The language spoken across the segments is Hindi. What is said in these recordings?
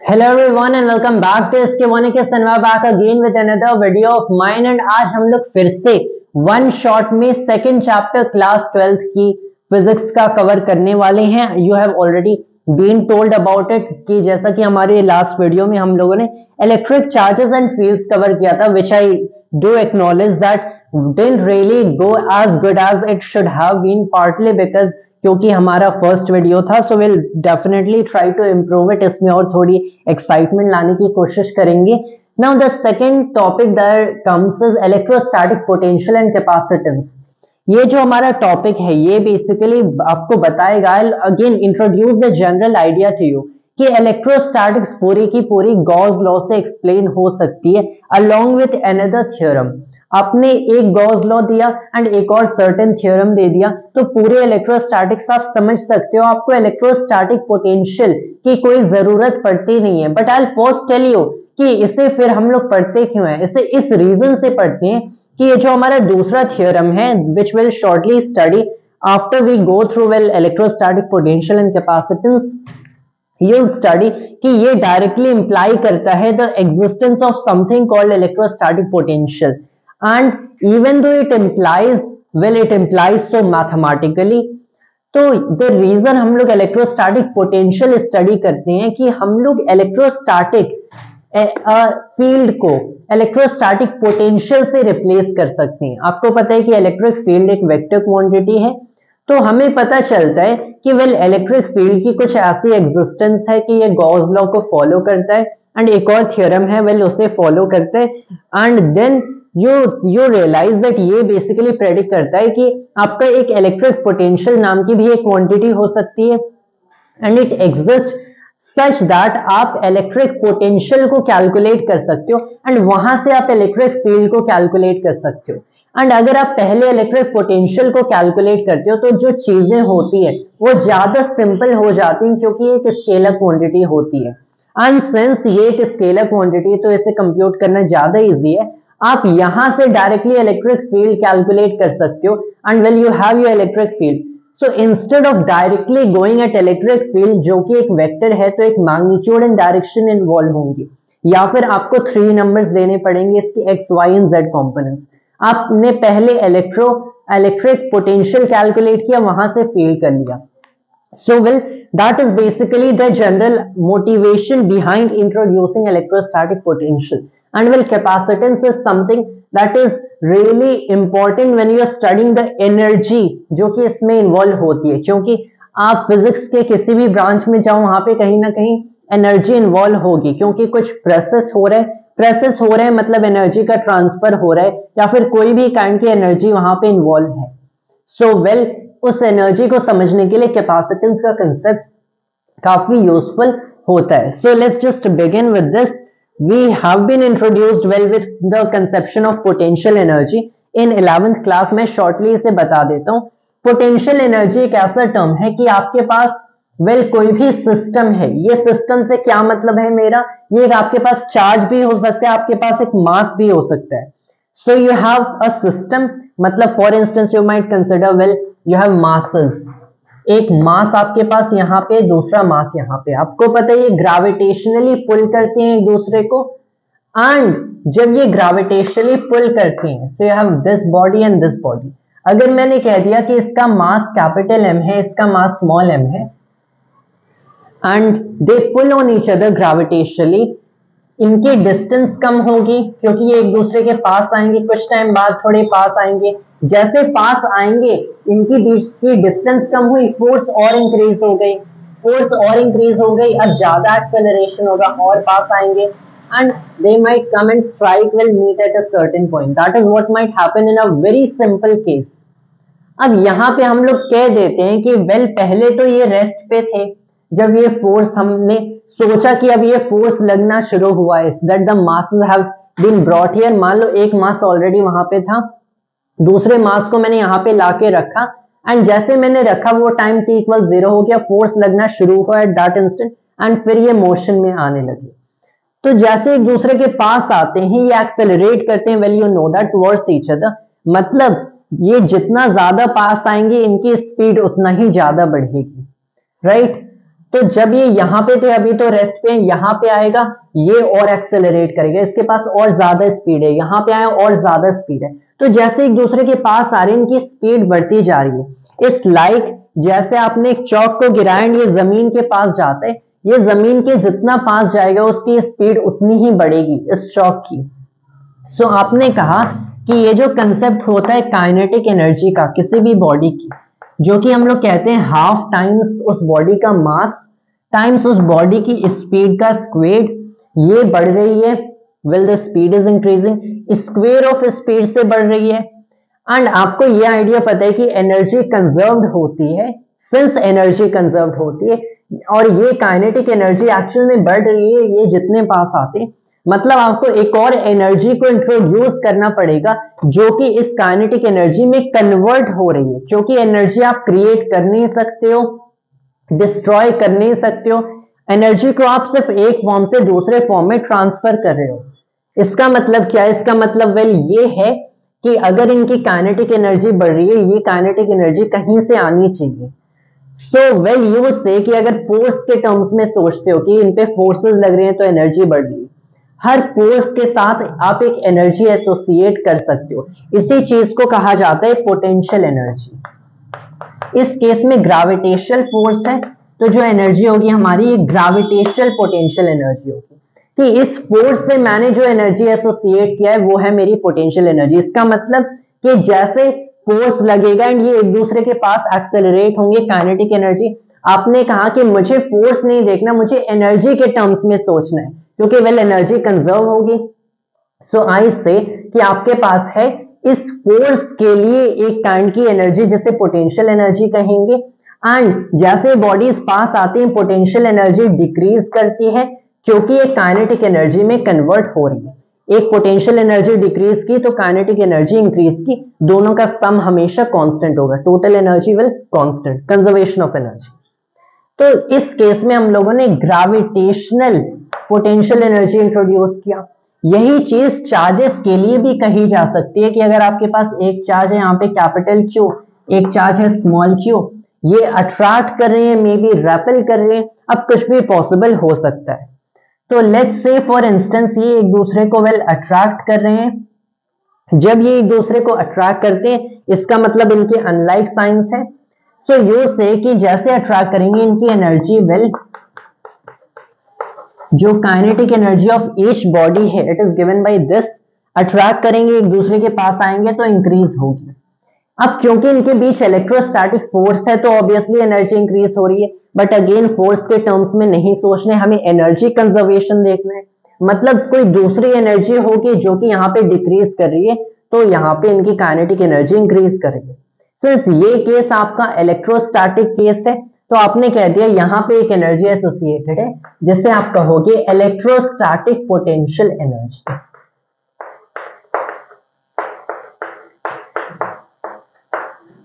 Hello everyone and welcome back to SK1 and we're back again with another video of mine and आज हम लोग फिर से वन शॉट में सेकंड चैप्टर क्लास 12th की फिजिक्स का कवर करने वाले हैं। You have already been told about it कि जैसा कि हमारे लास्ट वीडियो में हम लोगों ने electric charges and fields cover किया था, which I do acknowledge that didn't really go as good as it should have been, partly because क्योंकि हमारा फर्स्ट वीडियो था। So will definitely try to improve it, इसमें और थोड़ी एक्साइटमेंट लाने की कोशिश करेंगे। Now the second topic that comes is electrostatic potential and capacitance. ये जो हमारा टॉपिक है ये बेसिकली आपको बताएगा, again introduce the general idea to you कि इलेक्ट्रोस्टैटिक्स पूरी की पूरी गॉस लॉ से एक्सप्लेन हो सकती है अलोंग विथ अनदर थ्योरम। आपने एक गॉस लॉ दिया एंड एक और सर्टेन थ्योरम दे दिया तो पूरे इलेक्ट्रोस्टैटिक्स आप समझ सकते हो, आपको इलेक्ट्रोस्टैटिक पोटेंशियल की कोई जरूरत पड़ती नहीं है। But I will first tell you कि इसे फिर हम लोग पढ़ते क्यों हैं। इसे इस रीजन से पढ़ते हैं कि ये जो हमारा दूसरा थ्योरम है which we'll shortly study after we go through well electrostatic potential and capacitance, you'll study कि ये डायरेक्टली इंप्लाई करता है the existence of something called electrostatic potential and even though it implies so mathematically। तो द रीजन हम लोग इलेक्ट्रोस्टैटिक पोटेंशियल स्टडी करते हैं कि हम लोग इलेक्ट्रोस्टैटिक फील्ड को इलेक्ट्रोस्टैटिक पोटेंशियल से रिप्लेस कर सकते हैं। आपको पता है कि इलेक्ट्रिक फील्ड एक वेक्टर क्वांटिटी है, तो हमें पता चलता है कि वेल इलेक्ट्रिक फील्ड की कुछ ऐसी एग्जिस्टेंस है कि ये गॉस लॉ को फॉलो करता है एंड एक और थ्योरम है वेल उसे फॉलो करता है and then you realise that ये बेसिकली प्रेडिक्ट करता है कि आपका एक इलेक्ट्रिक पोटेंशियल नाम की भी एक क्वांटिटी हो सकती है and it exist such that आप इलेक्ट्रिक पोटेंशियल को कैलकुलेट कर सकते हो एंड वहां से आप इलेक्ट्रिक फील्ड को कैलकुलेट कर सकते हो। एंड अगर आप पहले इलेक्ट्रिक पोटेंशियल को कैलकुलेट करते हो तो जो चीजें होती है वो ज्यादा सिंपल हो जाती हैं क्योंकि एक स्केलर क्वांटिटी होती है एंड सिंस ये एक स्केलर क्वांटिटी तो इसे कंप्यूट करना ज्यादा इजी है। आप यहां से डायरेक्टली इलेक्ट्रिक फील्ड कैलकुलेट कर सकते हो and well you have your electric field. So instead of directly going at electric field जो कि एक वेक्टर है तो एक मैग्नीट्यूड एंड डायरेक्शन इन्वॉल्व होंगी या फिर आपको 3 नंबर्स देने पड़ेंगे इसकी X Y and Z components. आपने पहले इलेक्ट्रिक पोटेंशियल कैलकुलेट किया, वहां से फील्ड कर लिया। So well that is basically the general motivation behind introducing electrostatic potential and well capacitance is something that is really important when you are studying the energy जो कि इसमें इन्वॉल्व होती है, क्योंकि आप फिजिक्स के किसी भी ब्रांच में जाओ वहां पे कहीं ना कहीं एनर्जी इन्वॉल्व होगी क्योंकि कुछ प्रोसेस हो रहे हैं मतलब एनर्जी का ट्रांसफर हो रहा है या फिर कोई भी काइंड की एनर्जी वहां पे इन्वॉल्व है। सो वेल उस एनर्जी को समझने के लिए कैपेसिटेंस का कंसेप्ट काफी यूजफुल होता है। So let's just begin with this. We have been introduced well with the conception of potential energy in 11th class में। शॉर्टली इसे बता देता हूं। पोटेंशियल एनर्जी एक ऐसा टर्म है कि आपके पास कोई भी सिस्टम है, ये सिस्टम से क्या मतलब है मेरा, ये आपके पास चार्ज भी हो सकता है, आपके पास एक मास भी हो सकता है। So you have a system, मतलब for instance you might consider you have masses, एक मास आपके पास यहाँ पे, दूसरा मास यहाँ पे। आपको पता है ये ग्रेविटेशनली पुल करते हैं एक दूसरे को एंड जब ये ग्रेविटेशनली पुल करते हैं सो you have this body and this body. अगर मैंने कह दिया कि इसका मास कैपिटल एम है, इसका मास स्मॉल एम है and they pull on each other gravitationally, इनकी डिस्टेंस कम होगी क्योंकि ये एक दूसरे के पास आएंगे, कुछ टाइम बाद थोड़े पास आएंगे। जैसे पास आएंगे इनकी बीच की डिस्टेंस कम हुई, फोर्स और इंक्रीज हो गई, अब ज्यादा एक्सेलरेशन होगा और पास आएंगे and they might come and strike will meet at a certain point. That is what might happen in a very simple case। अब यहाँ पे हम लोग कह देते हैं कि पहले तो ये रेस्ट पे थे, जब ये फोर्स हमने सोचा कि अब ये फोर्स लगना शुरू हुआ है that the masses have been brought here. मान लो एक मास ऑलरेडी वहां पे था, दूसरे मास को मैंने यहाँ पे लाके रखा एंड जैसे मैंने रखा वो टाइम t = 0 हो गया, फोर्स लगना शुरू हुआ एट दैट इंस्टेंट एंड फिर ये मोशन में आने लगे। तो जैसे एक दूसरे के पास आते हैं ये एक्सेलरेट करते हैं well you know that towards each other, मतलब ये जितना ज्यादा पास आएंगे इनकी स्पीड उतना ही ज्यादा बढ़ेगी, राइट। तो जब ये यहाँ पे थे अभी तो रेस्ट पे, यहाँ पे आएगा ये और एक्सेलरेट करेगा, इसके पास और ज्यादा स्पीड है, यहाँ पे आया और ज्यादा स्पीड है। तो जैसे एक दूसरे के पास आ रहे हैं इनकी स्पीड बढ़ती जा रही है। इस लाइक जैसे आपने एक चौक को गिराया ये जमीन के पास जाता है, ये जमीन के जितना पास जाएगा उसकी स्पीड उतनी ही बढ़ेगी इस चौक की। सो आपने कहा कि ये जो कंसेप्ट होता है काइनेटिक एनर्जी का किसी भी बॉडी की, जो कि हम लोग कहते हैं हाफ टाइम्स उस बॉडी का मास टाइम्स उस बॉडी की स्पीड का स्क्वेयर, ये बढ़ रही है well the speed is increasing, square of speed से बढ़ रही है। एंड आपको ये आइडिया पता है कि एनर्जी कंजर्व्ड होती है, सिंस एनर्जी कंजर्व्ड होती है और ये काइनेटिक एनर्जी एक्चुअल में बढ़ रही है ये जितने पास आते, मतलब आपको एक और एनर्जी को इंट्रोड्यूस करना पड़ेगा जो कि इस काइनेटिक एनर्जी में कन्वर्ट हो रही है, क्योंकि एनर्जी आप क्रिएट कर नहीं सकते हो, डिस्ट्रॉय कर नहीं सकते हो, एनर्जी को आप सिर्फ एक फॉर्म से दूसरे फॉर्म में ट्रांसफर कर रहे हो। इसका मतलब क्या है? इसका मतलब वेल ये है कि अगर इनकी काइनेटिक एनर्जी बढ़ रही है, ये काइनेटिक एनर्जी कहीं से आनी चाहिए। सो वेल यू से कि अगर फोर्स के टर्म्स में सोचते हो कि इन पे फोर्सेस लग रहे हैं तो एनर्जी बढ़ रही है, हर फोर्स के साथ आप एक एनर्जी एसोसिएट कर सकते हो, इसी चीज को कहा जाता है पोटेंशियल एनर्जी। इस केस में ग्रेविटेशनल फोर्स है तो जो एनर्जी होगी हमारी ग्रेविटेशनल पोटेंशियल एनर्जी होगी कि इस फोर्स से मैंने जो एनर्जी एसोसिएट किया है वो है मेरी पोटेंशियल एनर्जी। इसका मतलब कि जैसे फोर्स लगेगा एंड ये एक दूसरे के पास एक्सेलरेट होंगे काइनेटिक एनर्जी। आपने कहा कि मुझे फोर्स नहीं देखना, मुझे एनर्जी के टर्म्स में सोचना है क्योंकि वेल एनर्जी कंजर्व होगी। सो आई से कि आपके पास है इस फोर्स के लिए एक काइंड की एनर्जी जिसे पोटेंशियल एनर्जी कहेंगे, एंड जैसे बॉडीज पास आती हैं पोटेंशियल एनर्जी डिक्रीज करती है क्योंकि ये काइनेटिक एनर्जी में कन्वर्ट हो रही है। एक पोटेंशियल एनर्जी डिक्रीज की तो काइनेटिक एनर्जी इंक्रीज की, दोनों का सम हमेशा कांस्टेंट होगा, total energy will constant, conservation of energy. तो इस केस में हम लोगों ने ग्रेविटेशनल पोटेंशियल एनर्जी इंट्रोड्यूस किया। यही चीज चार्जेस के लिए भी कही जा सकती है कि अगर आपके पास एक चार्ज है यहाँ पे कैपिटल क्यू, एक चार्ज है स्मॉल क्यू, ये अट्रैक्ट कर रहे हैं, मे बी रेपेल कर रहे हैं, अब कुछ भी पॉसिबल हो सकता है। तो लेट्स से फॉर इंस्टेंस ये एक दूसरे को वेल अट्रैक्ट कर रहे हैं। जब ये एक दूसरे को अट्रैक्ट करते हैं इसका मतलब इनके अनलाइक साइंस है। सो यू से कि जैसे अट्रैक्ट करेंगे इनकी एनर्जी वेल जो kinetic energy of each body है it is given by this, attract करेंगे एक दूसरे के पास आएंगे तो इंक्रीज होगी। अब क्योंकि इनके बीच इलेक्ट्रोस्टैटिक फोर्स है तो ऑब्वियसली एनर्जी इंक्रीज हो रही है, बट अगेन फोर्स के टर्म्स में नहीं सोचने, हमें एनर्जी कंजर्वेशन देखना है। मतलब कोई दूसरी एनर्जी होगी जो कि यहाँ पे डिक्रीज कर रही है तो यहाँ पे इनकी काइनेटिक एनर्जी इंक्रीज कर रही है। सिंस ये केस आपका इलेक्ट्रोस्टैटिक केस है तो आपने कह दिया यहाँ पे एक एनर्जी एसोसिएटेड है जिसे आप कहोगे इलेक्ट्रोस्टैटिक पोटेंशियल एनर्जी।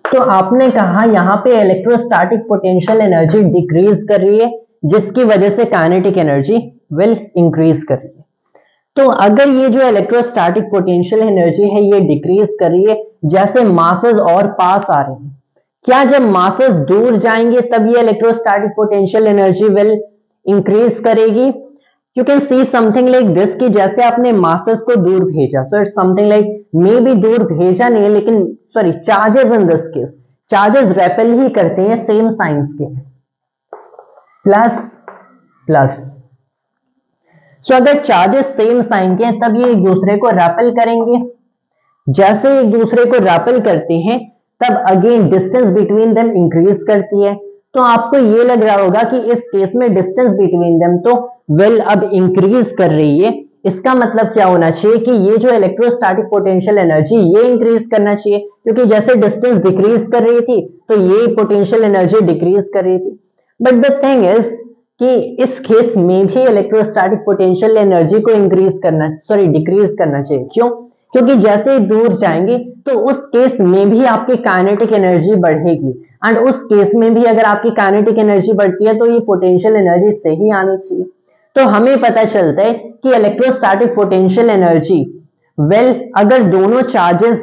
तो आपने कहा यहाँ पे इलेक्ट्रोस्टैटिक पोटेंशियल एनर्जी डिक्रीज कर रही है जिसकी वजह से काइनेटिक एनर्जी विल इंक्रीज कर रही है। तो अगर ये जो इलेक्ट्रोस्टैटिक पोटेंशियल एनर्जी है ये डिक्रीज कर रही है जैसे मासेस और पास आ रहे हैं, क्या जब मासेस दूर जाएंगे तब ये electrostatic potential energy will increase करेगी? You can see something like this कि जैसे आपने मासेस को दूर भेजा, so it's something like maybe दूर भेजा नहीं है लेकिन sorry charges in this case charges repel ही करते हैं सेम साइंस के, प्लस प्लस। सो अगर चार्जेस सेम साइन के हैं तब ये एक दूसरे को रेपेल करेंगे, जैसे एक दूसरे को रेपेल करते हैं तब again distance between them increase करती है। तो आपको ये लग रहा होगा कि इस केस में डिस्टेंस बिटवीन देम तो वेल अब इंक्रीज कर रही है। इसका मतलब क्या होना चाहिए कि ये जो इलेक्ट्रोस्टैटिक पोटेंशियल एनर्जी ये इंक्रीज करना चाहिए क्योंकि जैसे डिस्टेंस डिक्रीज कर रही थी तो ये पोटेंशियल एनर्जी डिक्रीज कर रही थी। बट द थिंग इज कि इस केस में भी इलेक्ट्रोस्टैटिक पोटेंशियल एनर्जी को इंक्रीज करना डिक्रीज करना चाहिए। क्यों? क्योंकि जैसे दूर जाएंगे तो उस केस में भी आपकी काइनेटिक एनर्जी बढ़ेगी एंड उस केस में भी अगर आपकी काइनेटिक एनर्जी बढ़ती है तो ये पोटेंशियल एनर्जी से ही आनी चाहिए। तो हमें पता चलता है कि इलेक्ट्रोस्टैटिक पोटेंशियल एनर्जी वेल अगर दोनों चार्जेस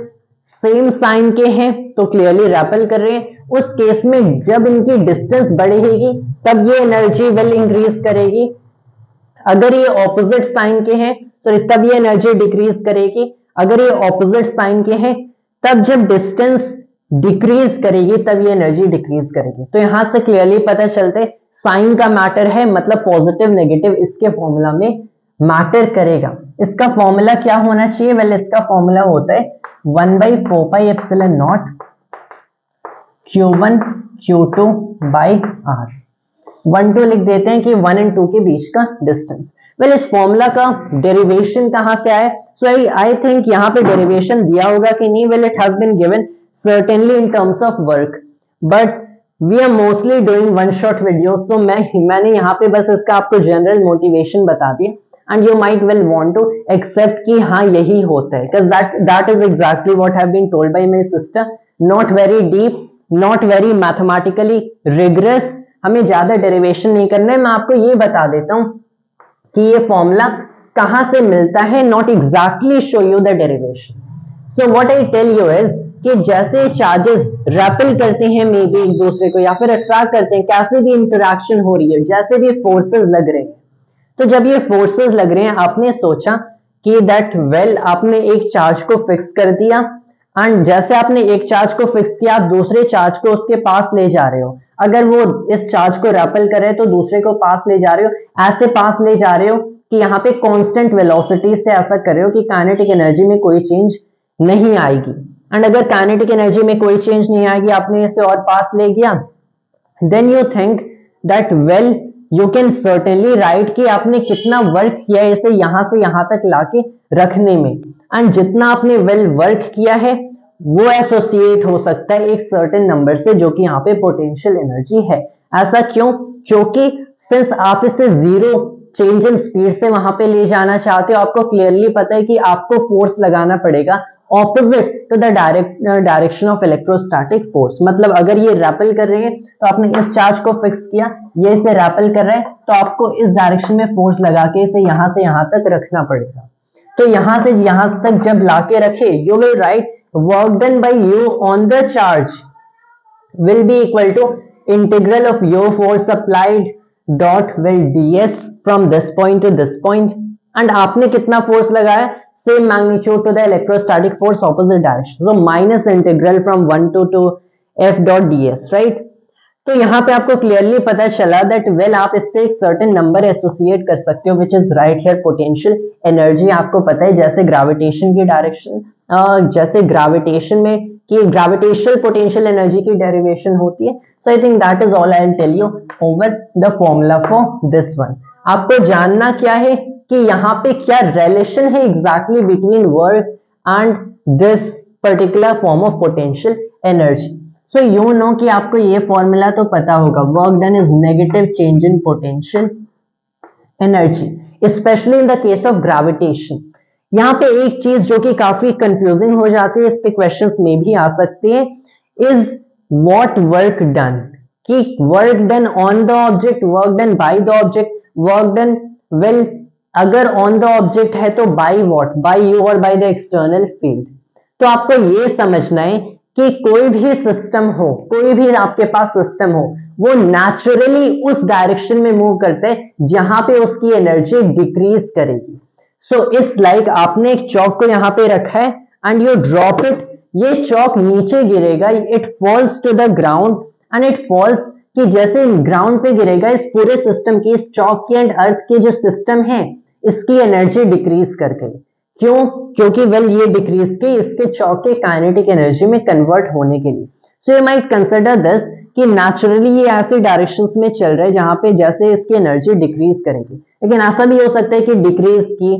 सेम साइन के हैं तो क्लियरली रेपेल कर रहे हैं, उस केस में जब इनकी डिस्टेंस बढ़ेगी तब ये एनर्जी विल इंक्रीज करेगी। अगर ये ऑपोजिट साइन के हैं तो तब ये एनर्जी डिक्रीज करेगी। अगर ये ऑपोजिट साइन के हैं तब जब डिस्टेंस डिक्रीज करेगी तब ये एनर्जी डिक्रीज करेगी। तो यहां से क्लियरली पता चलते साइन का मैटर है, मतलब पॉजिटिव नेगेटिव इसके फॉर्मूला में मैटर करेगा। इसका फॉर्मूला क्या होना चाहिए? वेल इसका फॉर्मूला होता है 1/4 pi epsilon not Q1 Q2 by R। 1 2 लिख देते हैं कि 1 और 2 के बीच का डिस्टेंस। वेल इस फॉर्मूला का डेरिवेशन कहां से आया? सो आई थिंक यहाँ पे डेरिवेशन दिया होगा कि नहीं। Well it has been given certainly in terms of work, but we are mostly doing one shot videos, so मैंने यहाँ पे बस इसका आपको जनरल मोटिवेशन बता दिया, and you might well want to accept कि हाँ यही होता है, because that is exactly what have been told by my sister, not very deep, not very mathematically rigorous, हमें ज्यादा डेरिवेशन नहीं करना है। मैं आपको ये बता देता हूँ कि ये फॉर्मूला कहाँ से मिलता है, not exactly show you the derivation. So what I tell you is कि जैसे चार्जेस रेपेल करते हैं मे बी एक दूसरे को या फिर अट्रैक्ट करते हैं, कैसे भी इंटरेक्शन हो रही है, जैसे भी फोर्सेस लग रहे हैं, तो जब ये फोर्सेस लग रहे हैं आपने सोचा कि दैट वेल आपने एक चार्ज को फिक्स कर दिया, एंड जैसे आपने एक चार्ज को फिक्स किया आप दूसरे चार्ज को उसके पास ले जा रहे हो। अगर वो इस चार्ज को रेपेल करे तो दूसरे को पास ले जा रहे हो, ऐसे पास ले जा रहे हो कि यहाँ पे कांस्टेंट वेलोसिटी से ऐसा कर रहे हो कि काइनेटिक एनर्जी में कोई चेंज नहीं आएगी। एंड अगर काइनेटिक एनर्जी में कोई चेंज नहीं आएगी, आपने इसे और पास ले गया, then you think that well you can certainly write कि आपने कितना वर्क किया है इसे यहां से यहां तक लाके रखने में, एंड जितना आपने वेल वर्क किया है वो एसोसिएट हो सकता है एक सर्टेन नंबर से जो कि यहाँ पे पोटेंशियल एनर्जी है। ऐसा क्यों? क्योंकि सिंस आप इसे जीरो चेंज इन स्पीड से वहां पे ले जाना चाहते हो, आपको क्लियरली पता है कि आपको फोर्स लगाना पड़ेगा opposite to the direction of electrostatic force. मतलब अगर ये रेपेल कर रहे हैं तो आपने इस चार्ज को फिक्स किया, ये इसे रेपेल कर रहा है तो आपको इस डायरेक्शन में फोर्स लगा के इसे यहां से यहां तक रखना पड़ेगा। तो यहां से यहां तक जब लाके रखे, you will write work done bye you on the charge will be equal to integral of your force applied dot will ds from this point to this point, and आपने कितना फोर्स लगाया? Same magnitude to the electrostatic force opposite direction, so minus integral from 1 to f dot ds, right. तो यहाँ पे आपको क्लियरली पता चला दैट वेल आप इससे एक सर्टेन नंबर एसोसिएट कर सकते हो which is right here potential energy. आपको पता है जैसे ग्रेविटेशन की डायरेक्शन, जैसे ग्रेविटेशन में कि ग्रेविटेशनल पोटेंशियल एनर्जी की डेरिवेशन होती है। So I think that is all I will tell you over the formula for this one. आपको जानना क्या है कि यहाँ पे क्या रिलेशन है exactly between work and this particular form of potential energy. So you know कि आपको ये फॉर्मूला तो पता होगा, work done is negative change in potential energy, specially in the case of gravitation. यहाँ पे एक चीज जो कि काफी कंफ्यूजिंग हो जाती है, इस पे क्वेश्चंस में भी आ सकते हैं, इज व्हाट वर्क डन, कि work done on the object, work done by the object, work done well अगर ऑन द ऑब्जेक्ट है तो बाय व्हाट, बाय यू और बाय द एक्सटर्नल फील्ड। तो आपको ये समझना है कि कोई भी सिस्टम हो, कोई भी आपके पास सिस्टम हो, वो नेचुरली उस डायरेक्शन में मूव करते हैं जहां पे उसकी एनर्जी डिक्रीज करेगी। सो इट्स लाइक आपने एक चौक को यहां पे रखा है एंड यू ड्रॉप इट, ये चौक नीचे गिरेगा, it falls to the ground and it falls, कि जैसे ग्राउंड पे गिरेगा इस पूरे सिस्टम की, इस चौक की एंड अर्थ के जो सिस्टम है इसकी एनर्जी डिक्रीज कर गई। क्यों? क्योंकि वेल ये डिक्रीज के इसके चौक के काइनेटिक एनर्जी में कन्वर्ट होने के लिए। So you might consider this कि नेचुरली ये ऐसे डायरेक्शंस में चल रहा है जहां पे जैसे इसकी एनर्जी डिक्रीज करेगी, लेकिन ऐसा भी हो सकता है कि डिक्रीज की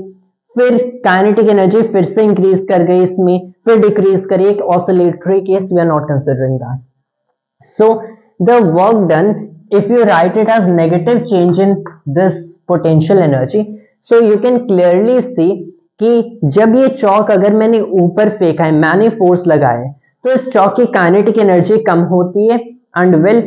फिर काइनेटिक एनर्जी फिर से इंक्रीज कर गई इसमें, फिर डिक्रीज करी, एक oscillatory case, we are not considering that. So the work done if you write it as negative change in this potential energy, so you can clearly see कि जब ये चौक अगर मैंने ऊपर फेंका है, मैंने फोर्स लगाया है, तो इस चौक की काइनेटिक एनर्जी कम होती है एंड वेल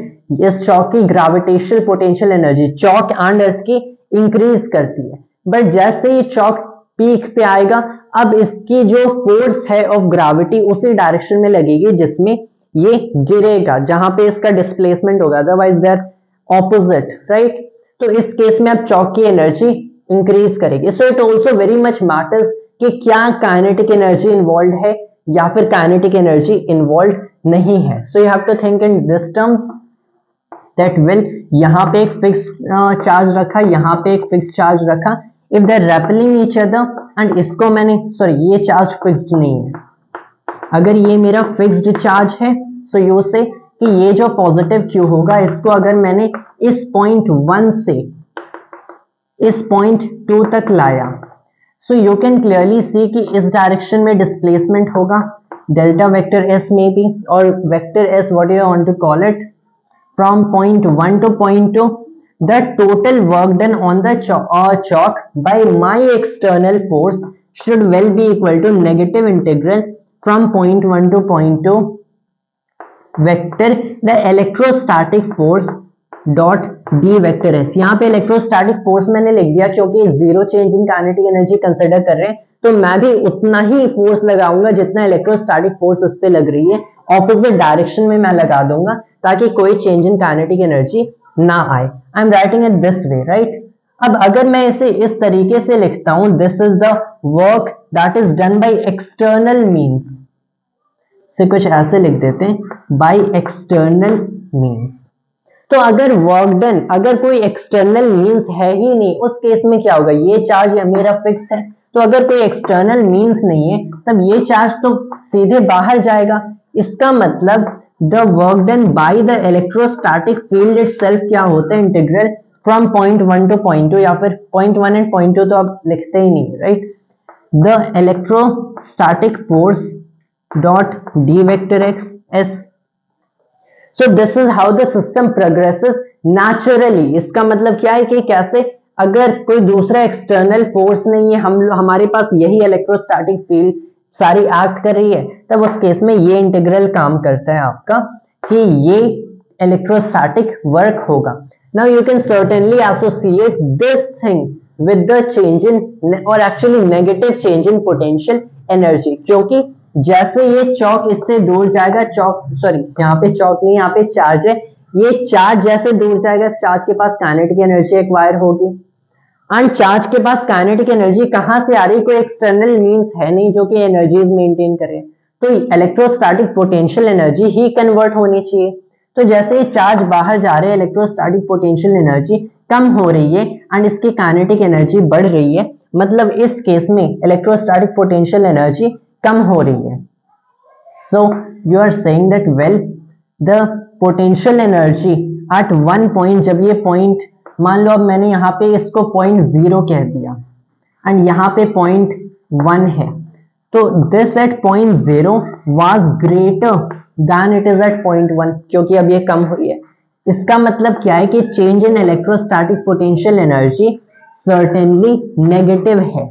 इस चौक की gravitational potential energy chalk and earth की इंक्रीज करती है। बट जैसे ये चौक पीक पे आएगा, अब इसकी जो फोर्स है ऑफ ग्रेविटी उसी डायरेक्शन में लगेगी जिसमें ये गिरेगा जहां पे इसका डिस्प्लेसमेंट होगा, otherwise they are opposite, right. तो इस केस में अब चॉक की एनर्जी इंक्रीज करेगी। So it also very much matters कि क्या काइनेटिक एनर्जी इन्वॉल्व है या फिर काइनेटिक एनर्जी इन्वॉल्व नहीं है। So you have to think in this terms that well यहाँ पे एक फिक्स चार्ज रखा, यहाँ पे एक फिक्स चार्ज रखा, if they are repelling each other and इसको मैंने सॉरी ये चार्ज फिक्स्ड नहीं है, अगर ये मेरा फिक्स्ड चार्ज है सो यू से कि ये जो पॉजिटिव क्यू होगा इसको अगर मैंने इस पॉइंट 1 से इस पॉइंट 2 तक लाया, सो यू कैन क्लियरली सी कि इस डायरेक्शन में डिस्प्लेसमेंट होगा डेल्टा वेक्टर एस में भी, और vector s what you want to call it from point 1 to point 2, the total work done on the chalk by my external force should well be equal to negative integral from point 1 to point 2 vector the electrostatic force dot d vector s। यहाँ पे इलेक्ट्रोस्टैटिक फोर्स मैंने लिख दिया क्योंकि zero change in kinetic energy consider कर रहे हैं, तो मैं भी उतना ही फोर्स लगाऊंगा जितना इलेक्ट्रोस्टैटिक फोर्स उस पे लग रही है, ऑपोजिट डायरेक्शन में मैं लगा दूंगा ताकि कोई चेंज इन काइनेटिक एनर्जी ना आए। I am writing it this way, right. अब अगर मैं इसे इस तरीके से लिखता हूं, this is the work that is done by external means, से कुछ ऐसे लिख देते हैं बाय एक्सटर्नल मीन्स। तो अगर वर्क डन अगर कोई एक्सटर्नल मीन्स है ही नहीं, उस केस में क्या होगा, ये चार्ज या मेरा फिक्स है, तो अगर कोई एक्सटर्नल मीन्स नहीं है तब ये चार्ज तो सीधे बाहर जाएगा। इसका मतलब the work done by the electrostatic field itself क्या होता है, integral from point 1 two point 2, या फिर पॉइंट 1 एंड पॉइंट 2 तो आप लिखते ही नहीं, right. The electrostatic force dot D vector x S. So this is how the system progresses naturally. इसका मतलब क्या है कि कैसे अगर कोई दूसरा एक्सटर्नल फोर्स नहीं है, हमारे पास यही इलेक्ट्रोस्टैटिक फील्ड सारी एक्ट कर रही है, तब उस केस में ये इंटीग्रल काम करता है आपका कि ये इलेक्ट्रोस्टैटिक वर्क होगा। Now you can certainly associate this thing with the change in और actually negative change in potential energy, क्योंकि जैसे ये चौक इससे दूर जाएगा, चौक सॉरी यहाँ पे चौक नहीं, यहाँ पे चार्ज है, ये चार्ज जैसे दूर जाएगा, चार्ज के पास काइनेटिक एनर्जी एक्वायर होगी, एंड चार्ज के पास काइनेटिक एनर्जी कहां से आ रही, कोई एक्सटर्नल मींस है नहीं जो कि एनर्जीज मेंटेन करे, तो इलेक्ट्रोस्टैटिक पोटेंशियल एनर्जी ही कन्वर्ट होनी चाहिए। तो जैसे ही चार्ज बाहर जा रहे हैं, इलेक्ट्रोस्टैटिक पोटेंशियल एनर्जी कम हो रही है एंड इसकी काइनेटिक एनर्जी बढ़ रही है, मतलब इस केस में इलेक्ट्रोस्टैटिक पोटेंशियल एनर्जी कम हो रही है। So you are saying that well the potential energy at one point, जब ये पॉइंट मान लो अब मैंने यहाँ पे इसको पॉइंट 0 कह दिया एंड यहाँ पे पॉइंट 1 है, तो this at point 0 was greater than it is at point 1, क्योंकि अब ये कम हुई है। इसका मतलब क्या है कि change in electrostatic potential energy certainly negative है,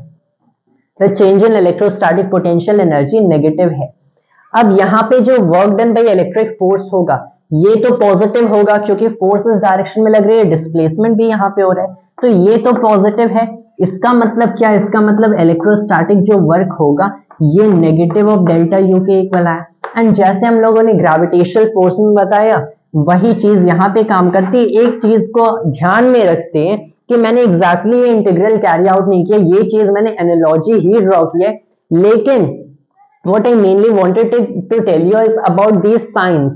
the change in electrostatic potential energy negative है। अब यहाँ पे जो work done by electric force होगा ये तो पॉजिटिव होगा क्योंकि फोर्स इस डायरेक्शन में लग रही है, डिस्प्लेसमेंट भी यहाँ पे हो रहा है, तो ये तो पॉजिटिव है। इसका मतलब क्या है, इसका मतलब इलेक्ट्रोस्टैटिक जो वर्क होगा ये नेगेटिव ऑफ डेल्टा यू के इक्वल है। एंड जैसे हम लोगों ने ग्रेविटेशनल फोर्स में बताया वही चीज यहाँ पे काम करती है। एक चीज को ध्यान में रखते हैं कि मैंने एग्जैक्टली ये इंटीग्रल कैरी आउट नहीं किया, ये चीज मैंने एनालॉजी ही ड्रॉ की है, लेकिन what I mainly wanted to tell you is about these signs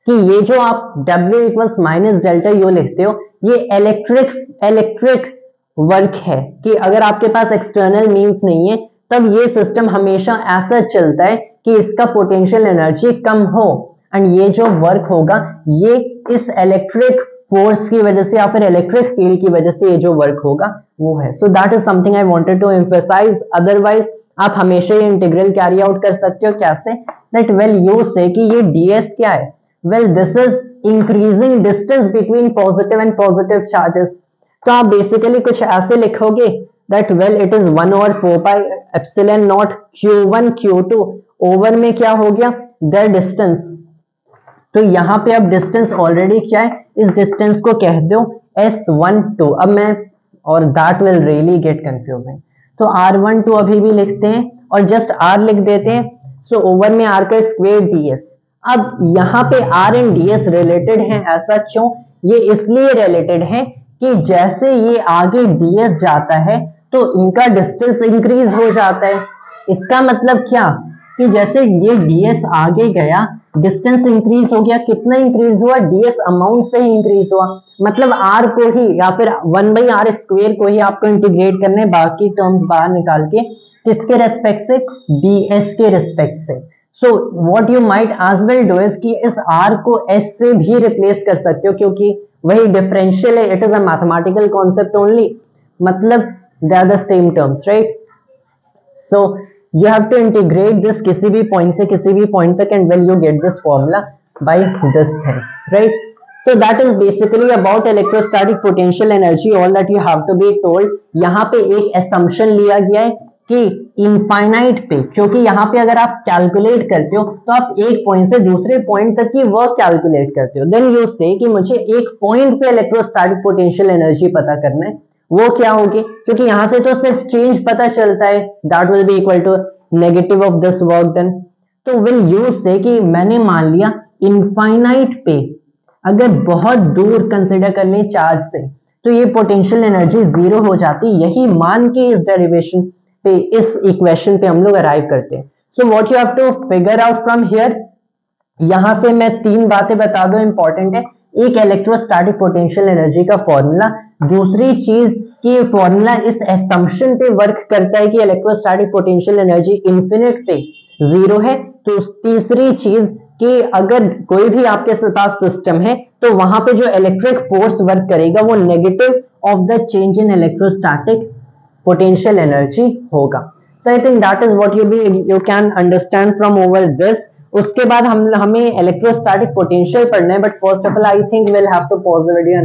कि ये जो आप W equals minus delta U लिखते हो ये इलेक्ट्रिक वर्क है कि अगर आपके पास एक्सटर्नल मींस नहीं है तब ये सिस्टम हमेशा ऐसा चलता है कि इसका पोटेंशियल एनर्जी कम हो, एंड ये जो वर्क होगा ये इस इलेक्ट्रिक फोर्स की वजह से या फिर इलेक्ट्रिक फील्ड की वजह से ये जो वर्क होगा वो है। So that is something I wanted to emphasise. Otherwise आप हमेशा ये इंटीग्रल कैरी आउट कर सकते हो कैसे, दैट वेल यू से कि ये ds क्या है, well this is increasing distance between positive and positive charges. तो आप बेसिकली कुछ ऐसे लिखोगे that well it is 1/4 pi epsilon not q1 q2 over में क्या हो गया द डिस्टेंस। तो यहाँ पे अब डिस्टेंस ऑलरेडी क्या है, इस डिस्टेंस को कह दो s12। अब मैं और that will really get confusing, तो r12 अभी भी लिखते हैं और जस्ट r लिख देते हैं। सो ओवर में r का स्क्वायर ds, अब यहाँ पे r and d s related है, ऐसा क्यों? ये इसलिए रिलेटेड है कि जैसे ये आगे डी एस जाता है तो इनका डिस्टेंस इंक्रीज हो जाता है। इसका मतलब क्या कि जैसे ये ds आगे गया, डिस्टेंस इंक्रीज हो गया। कितना इंक्रीज हुआ? ds अमाउंट से ही इंक्रीज हुआ। मतलब r को ही या फिर 1/r² को ही आपको इंटीग्रेट करने, बाकी टर्म्स बाहर निकाल के, किसके रेस्पेक्ट से? ds के रेस्पेक्ट से। So what you might as well do is कि इस r को s से भी रिप्लेस कर सकते हो, क्योंकि वही डिफरेंशियल है, it is a mathematical concept only, मतलब they are the same terms, right? So you have to integrate this किसी भी पॉइंट से किसी भी पॉइंट तक, and will you get this formula by this thing, right? So that is basically about electrostatic potential energy. All that you have to be told. यहाँ पे एक assumption लिया गया है कि इनफाइनाइट पे, क्योंकि यहाँ पे अगर आप कैलकुलेट करते हो तो आप एक पॉइंट से दूसरे पॉइंट तक की वर्क कैलकुलेट करते हो। देन यू से कि मुझे एक पॉइंट पे इलेक्ट्रोस्टैटिक पोटेंशियल एनर्जी पता करना है, वो क्या होगी? क्योंकि यहां से तो सिर्फ चेंज पता चलता है, that will be equal to negative of this work done. तो विल यूज से कि मैंने मान लिया इनफाइनाइट पे अगर बहुत दूर कंसिडर कर लें चार्ज से, तो ये पोटेंशियल एनर्जी जीरो हो जाती। यही मान के इस डेरिवेशन पे, इस इक्वेशन पे हम लोग अराइव करते हैं। So what you have to figure out from here, यहां से मैं तीन बातें बता दूं, इंपॉर्टेंट है। एक इलेक्ट्रोस्टैटिक पोटेंशियल एनर्जी का फॉर्मूला, दूसरी चीज कि फॉर्मूला इस असम्पशन पे वर्क करता है कि इलेक्ट्रोस्टैटिक पोटेंशियल एनर्जी इंफिनिट पे जीरो है। तो तीसरी चीज कि अगर कोई भी आपके पास सिस्टम है तो वहां पे जो इलेक्ट्रिक फोर्स वर्क करेगा वो negative of the change in electrostatic potential energy होगा। So I think that is what you can understand from over this. उसके बाद हमें इलेक्ट्रोस्टैटिक पोटेंशियल पढ़ना है, but first of all I think we'll have to pause the video.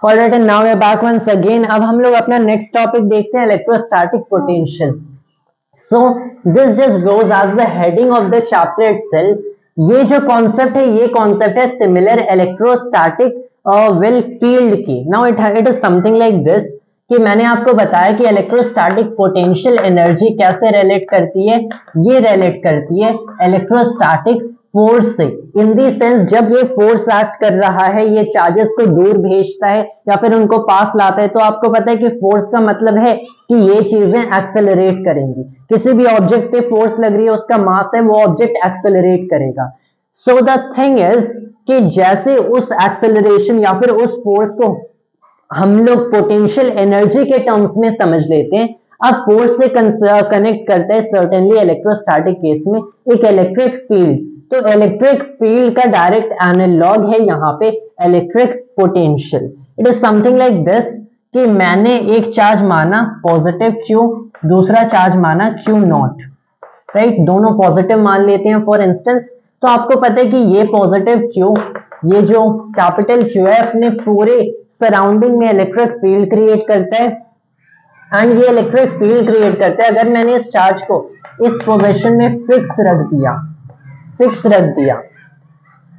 Alright, and now we are back once again. अब हम लोग अपना नेक्स्ट टॉपिक देखते हैं, electrostatic potential. So this just goes as the heading of the chapter itself. ये जो कॉन्सेप्ट है, ये कॉन्सेप्ट है सिमिलर इलेक्ट्रोस्टैटिक विल फील्ड की। Now it is something like this कि मैंने आपको बताया कि इलेक्ट्रोस्टैटिक पोटेंशियल एनर्जी कैसे रिलेट करती है। ये रिलेट करती है इलेक्ट्रोस्टैटिक फोर्स से, इन दी सेंस जब ये फोर्स एक्ट कर रहा है, ये चार्जेस को दूर भेजता है या फिर उनको पास लाता है, तो आपको पता है कि फोर्स का मतलब है कि ये चीजें एक्सेलरेट करेंगी। किसी भी ऑब्जेक्ट पे फोर्स लग रही है, उसका मास है, वो ऑब्जेक्ट एक्सेलरेट करेगा। सो द थिंग इज कि जैसे उस एक्सेलरेशन या फिर उस फोर्स को हम लोग पोटेंशियल एनर्जी के टर्म्स में समझ लेते हैं। अब फोर्स से कनेक्ट करते हैं सर्टेनली इलेक्ट्रोस्टैटिक केस में एक इलेक्ट्रिक फील्ड। तो इलेक्ट्रिक फील्ड का डायरेक्ट एनालॉग है यहाँ पे electric potential. It is something like this कि मैंने एक चार्ज माना पॉजिटिव Q, दूसरा चार्ज माना Q0, राइट? दोनों पॉजिटिव मान लेते हैं फॉर इंस्टेंस। तो आपको पता है कि ये पॉजिटिव Q, ये जो कैपिटल Q है, अपने पूरे सराउंडिंग में इलेक्ट्रिक फील्ड क्रिएट करता है। एंड ये इलेक्ट्रिक फील्ड क्रिएट करता है अगर मैंने इस चार्ज को इस पोजीशन में फिक्स रख दिया,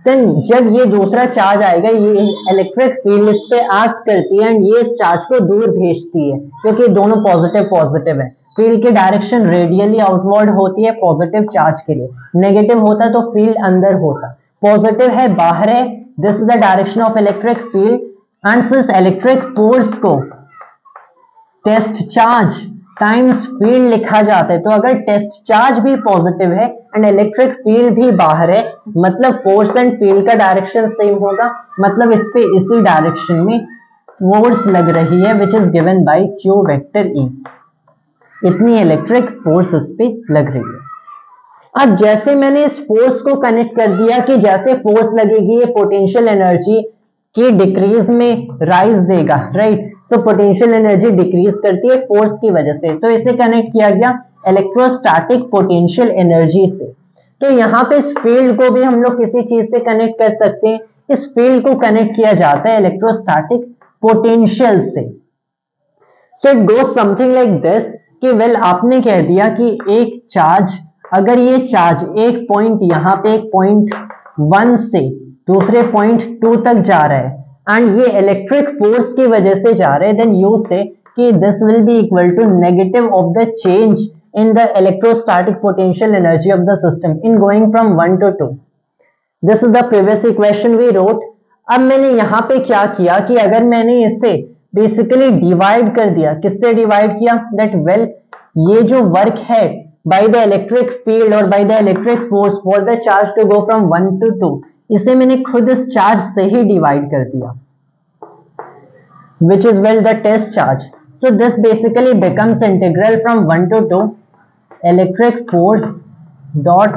देन जब ये दूसरा चार्ज आएगा, ये इलेक्ट्रिक फील्ड इस पे एक्ट करती है एंड ये इस चार्ज को दूर भेजती है, क्योंकि दोनों पॉजिटिव है। फील्ड की डायरेक्शन रेडियली आउटवर्ड होती है पॉजिटिव चार्ज के लिए, नेगेटिव होता है तो फील्ड अंदर होता। पॉजिटिव है बाहर है, this is the direction of electric field. And since electric force को टेस्ट चार्ज टाइम्स फील्ड लिखा जाता है, तो अगर टेस्ट चार्ज भी पॉजिटिव है एंड इलेक्ट्रिक फील्ड भी बाहर है, मतलब फोर्स एंड फील्ड का डायरेक्शन सेम होगा। मतलब इस पे इसी डायरेक्शन में फोर्स लग रही है which is given bye Q vector E। इतनी इलेक्ट्रिक फोर्स इस पे लग रही है। अब जैसे मैंने इस फोर्स को कनेक्ट कर दिया कि जैसे फोर्स लगेगी ये पोटेंशियल एनर्जी की डिक्रीज में राइज देगा, right? So potential energy decrease करती है फोर्स की वजह से, तो इसे कनेक्ट किया गया इलेक्ट्रोस्टैटिक पोटेंशियल एनर्जी से। तो यहाँ पे इस फील्ड को भी हम लोग किसी चीज से कनेक्ट कर सकते हैं। इस फील्ड को कनेक्ट किया जाता है इलेक्ट्रोस्टैटिक पोटेंशियल से। सो it goes something like this कि वेल आपने कह दिया कि एक चार्ज, अगर ये चार्ज एक पॉइंट यहाँ पे एक पॉइंट 1 से दूसरे पॉइंट 2 तक जा रहा है एंड ये इलेक्ट्रिक फोर्स की वजह से जा रहे हैं, then you say that this will be equal to negative of the change in the electrostatic potential energy of the system in going from 1 to 2, this is the previous equation we wrote. अब मैंने यहाँ पे क्या किया कि अगर मैंने इसे बेसिकली डिवाइड कर दिया, किससे डिवाइड किया, दैट वेल ये जो वर्क है बाय द इलेक्ट्रिक फील्ड और by the electric force for the charge to go from 1 to 2, इसे मैंने खुद इस चार्ज से ही डिवाइड कर दिया, which is well the test charge. So this basically becomes integral from 1 to 2 electric force dot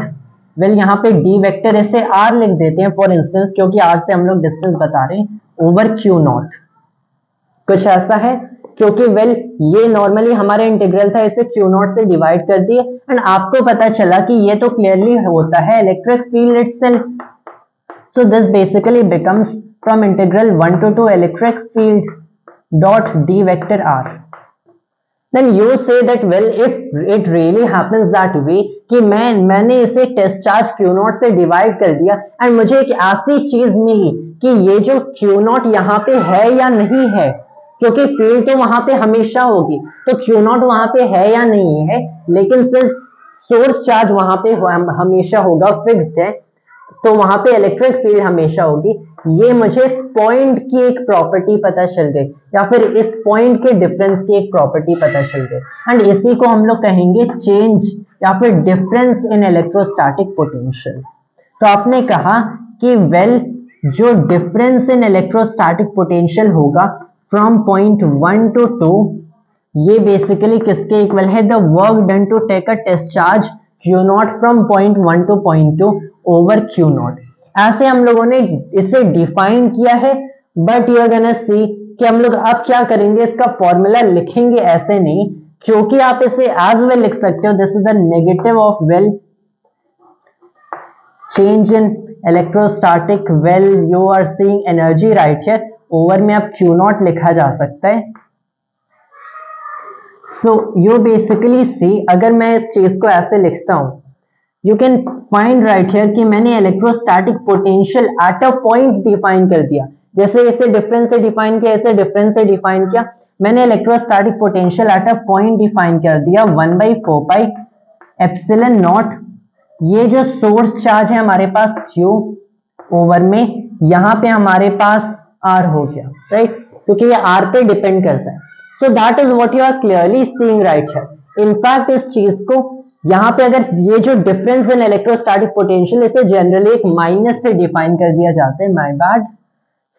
well यहाँ पे d वेक्टर ऐसे r लिख देते हैं फॉर इंस्टेंस, क्योंकि r से हम लोग डिस्टेंस बता रहे हैं, ओवर q नॉट, कुछ ऐसा है, क्योंकि वेल ये नॉर्मली हमारा इंटीग्रल था, इसे q नॉट से डिवाइड कर दिए एंड आपको पता चला कि ये तो क्लियरली होता है electric field itself. So this basically becomes from integral 1 to 2 electric field dot d vector r. Then you say that well if it really happens that way कि मैंने इसे टेस्ट चार्ज q नॉट से डिवाइड कर दिया एंड मुझे एक ऐसी चीज मिली कि ये जो q नॉट यहाँ पे है या नहीं है, क्योंकि फील्ड तो वहां पे हमेशा होगी, तो q नॉट वहां पे है या नहीं है, लेकिन सिर्फ सोर्स चार्ज वहां पे हमेशा होगा, फिक्स्ड है, तो वहां पे इलेक्ट्रिक फील्ड हमेशा होगी। ये मुझे इस पॉइंट की एक प्रॉपर्टी पता चल गई, या फिर इस पॉइंट के डिफरेंस की एक प्रॉपर्टी पता चल गई, एंड इसी को हम लोग कहेंगे चेंज या फिर डिफरेंस इन इलेक्ट्रोस्टैटिक पोटेंशियल। तो आपने कहा कि वेल जो डिफरेंस इन इलेक्ट्रोस्टैटिक पोटेंशियल होगा फ्रॉम पॉइंट 1 to 2, ये बेसिकली किसके इक्वल है, the work done to take a test charge q naught from point 1 to point 2 over q naught. ऐसे हम लोगों ने इसे डिफाइन किया है, but you are gonna see कि हम लोग अब क्या करेंगे, इसका फॉर्मूला लिखेंगे ऐसे नहीं, क्योंकि आप इसे एज वेल लिख सकते हो, this is the negative of well change in electrostatic, well you are seeing energy right here, over में अब q नॉट लिखा जा सकता है। सो यू बेसिकली सी, अगर मैं इस चीज को ऐसे लिखता हूं, you can find right here कि मैंने electrostatic potential at a point define कर दिया, जैसे इसे डिफरेंस से डिफाइन किया, इसे डिफरेंस से डिफाइन किया, मैंने electrostatic potential at a point define कर दिया 1/4 पाई एप्सिलॉन नॉट, ये जो सोर्स चार्ज है हमारे पास q ओवर में, यहाँ पे हमारे पास r हो गया, राइट, क्योंकि ये r पे डिपेंड करता है। So that is what you are clearly seeing right here. In fact इस चीज को यहाँ पे अगर ये जो डिफरेंस इन इलेक्ट्रोस्टैटिक पोटेंशियल, इसे जनरली एक माइनस से डिफाइन कर दिया जाता है, my bad,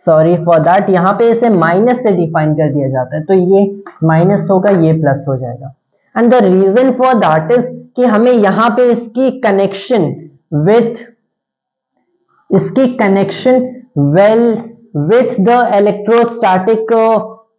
sorry for that, यहाँ पे इसे माइनस से डिफाइन कर दिया जाता है, तो ये माइनस होगा, ये प्लस हो जाएगा, and the reason for that is कि हमें यहाँ पे इसकी connection well with the electrostatic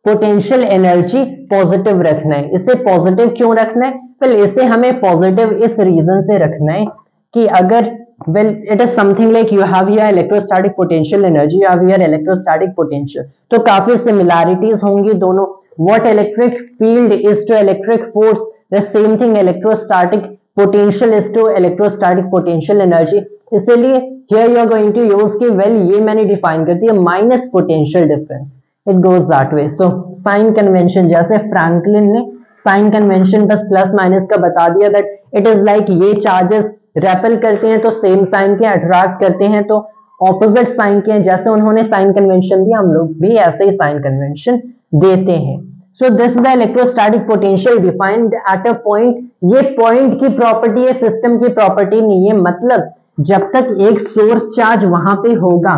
potential energy positive रखना है। इसे पॉजिटिव क्यों रखना है, वेल इसे हमें पॉजिटिव इस रीजन से रखना है कि अगर well it is something like you have here electrostatic potential energy, you have here electrostatic potential, तो काफी सिमिलैरिटीज होंगी दोनों। What electric field is to electric force, the same thing electrostatic potential is to electrostatic potential energy, इसीलिए here you are going to use कि वेल ये मैंने डिफाइन कर दिया minus potential difference, it goes that way. So sign convention, जैसे फ्रैंकलिन ने साइन कन्वेंशन बस प्लस माइनस का बता दिया, दैट इट इज लाइक ये चार्जेस रेपेल करते हैं तो सेम साइन के, अट्रैक्ट करते हैं तो ऑपोजिट साइन के, जैसे उन्होंने साइन कन्वेंशन दिया हम लोग भी ऐसे ही साइन कन्वेंशन देते हैं। So this the electrostatic potential defined at a point, ये पॉइंट की प्रॉपर्टी है, सिस्टम की प्रॉपर्टी नहीं है, मतलब जब तक एक सोर्स चार्ज वहां पे होगा,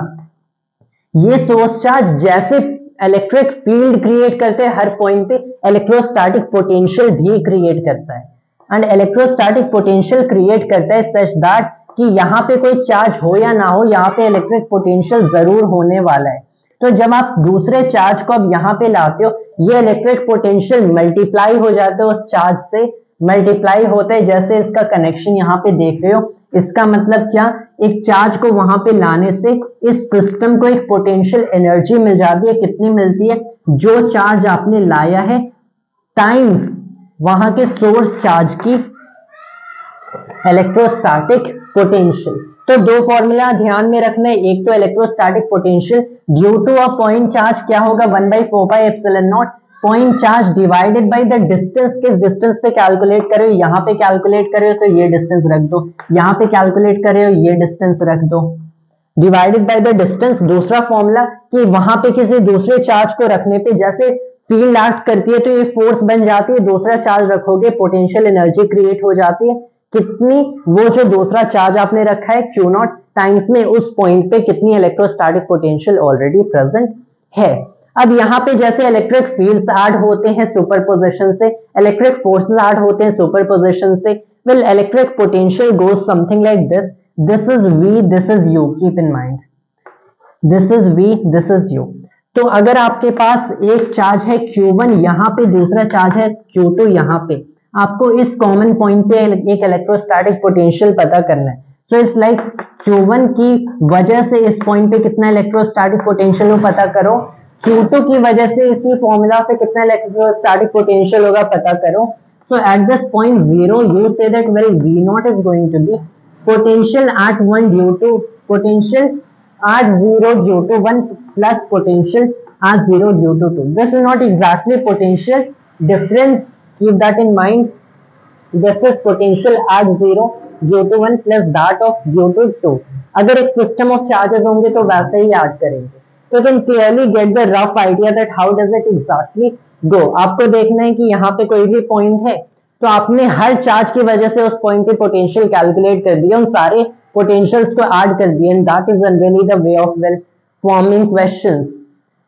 ये सोर्स चार्ज जैसे इलेक्ट्रिक फील्ड क्रिएट करते हैं हर पॉइंट पे, इलेक्ट्रोस्टैटिक पोटेंशियल भी क्रिएट करता है, एंड इलेक्ट्रोस्टैटिक पोटेंशियल क्रिएट करता है सच दैट कि यहाँ पे कोई चार्ज हो या ना हो, यहाँ पे इलेक्ट्रिक पोटेंशियल जरूर होने वाला है। तो जब आप दूसरे चार्ज को अब यहाँ पे लाते हो, ये इलेक्ट्रिक पोटेंशियल मल्टीप्लाई हो जाता है, उस चार्ज से मल्टीप्लाई होता है, जैसे इसका कनेक्शन यहाँ पे देख रहे हो, इसका मतलब क्या, एक चार्ज को वहां पे लाने से इस सिस्टम को एक पोटेंशियल एनर्जी मिल जाती है, कितनी मिलती है, जो चार्ज आपने लाया है टाइम्स वहां के सोर्स चार्ज की इलेक्ट्रोस्टैटिक पोटेंशियल। तो दो फॉर्मूला ध्यान में रखना है, एक तो electrostatic potential due to a point charge क्या होगा 1/4 pi epsilon naught, point charge divided by the distance, किस डिस्टेंस पे कैलकुलेट करे हो, यहाँ पे कैलकुलेट करे हो तो ये डिस्टेंस रख दो, यहाँ पे कैलकुलेट करे हो ये डिस्टेंस रख दो, डिवाइडेड बाय द डिस्टेंस। दूसरा फॉर्मूला कि वहां पे किसी दूसरे चार्ज को रखने पे जैसे फील्ड एक्ट करती है तो ये फोर्स बन जाती है, दूसरा चार्ज रखोगे पोटेंशियल एनर्जी क्रिएट हो जाती है। कितनी? वो जो दूसरा चार्ज आपने रखा है Q नॉट टाइम्स में उस पॉइंट पे कितनी इलेक्ट्रोस्टैटिक पोटेंशियल ऑलरेडी प्रेजेंट है। अब यहाँ पे जैसे इलेक्ट्रिक फील्ड्स ऐड होते हैं सुपरपोजिशन से, इलेक्ट्रिक फोर्सेस ऐड होते हैं सुपरपोजिशन से, well electric potential goes something like this, this is V, this is U, keep in mind, this is V, this is U। तो अगर आपके पास एक चार्ज है Q1 यहाँ पे, दूसरा चार्ज है Q2 यहाँ पे, आपको इस कॉमन पॉइंट पे एक इलेक्ट्रोस्टैटिक पोटेंशियल पता करना है। सो इट्स लाइक Q1 की वजह से इस पॉइंट पे कितना इलेक्ट्रोस्टैटिक पोटेंशियल हो पता करो, Q2 की वजह से इसी फॉर्मूला से कितना इलेक्ट्रोस्टैटिक पोटेंशियल होगा पता करो। So at this point 0, you say that well V naught is going to be potential at 1 due to potential at 0 due to 1 plus potential at 0 due to 2. This is not exactly potential difference. Keep that in mind. This is potential at 0 due to 1 plus that of due to 2. अगर एक system of charges होंगे तो वैसे ही याद करेंगे। So you can clearly get the rough idea that how does it exactly go. आपको देखना है कि यहाँ पे कोई भी पॉइंट है तो आपने हर चार्ज की वजह से उस पॉइंट पे पोटेंशियल कैलकुलेट कर दिया, उन सारे पोटेंशियल्स को ऐड कर दिया, and that is generally the way of well forming questions.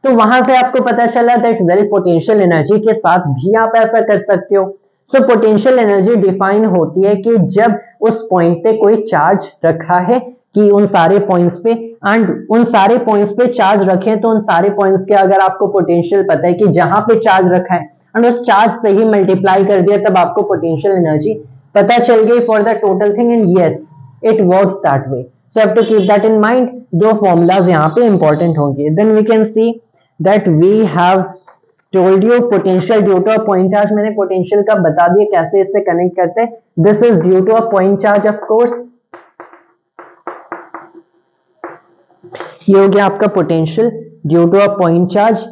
तो वहां से आपको पता चला दैट वेल पोटेंशियल एनर्जी के साथ भी आप ऐसा कर सकते हो। सो पोटेंशियल एनर्जी डिफाइन होती है कि जब उस पॉइंट पे कोई चार्ज रखा है कि उन सारे पॉइंट्स पे, एंड उन सारे पॉइंट्स पे चार्ज रखें तो उन सारे पॉइंट्स के अगर आपको पोटेंशियल पता है कि जहां पे चार्ज रखा है एंड उस चार्ज से ही मल्टीप्लाई कर दिया तब आपको पोटेंशियल एनर्जी पता चल गई for the total thing, and yes it works that way. So have to keep that in mind. दो फॉर्मूलाज यहाँ पे इंपॉर्टेंट होंगे। Then we can see that we have told you potential due to a point charge. मैंने पोटेंशियल का बता दिया कैसे इससे कनेक्ट करते हैं। This is due to a point charge of course. ये हो गया आपका potential due to a point charge.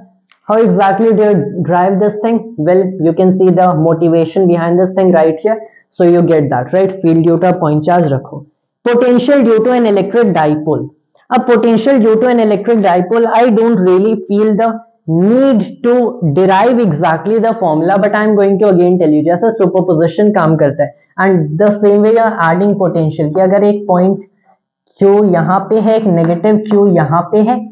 How exactly do you drive this thing? Well, you can see the motivation behind this thing right here. So you get that, right? Field due to a point charge रखो। Potential due to an electric dipole. अब potential due to an electric dipole, I don't really feel the need to derive exactly the formula, but I am going to again tell you जैसा superposition काम करता है, and the same way you are adding potential कि अगर एक point Q यहाँ पे है, एक negative Q यहाँ पे है,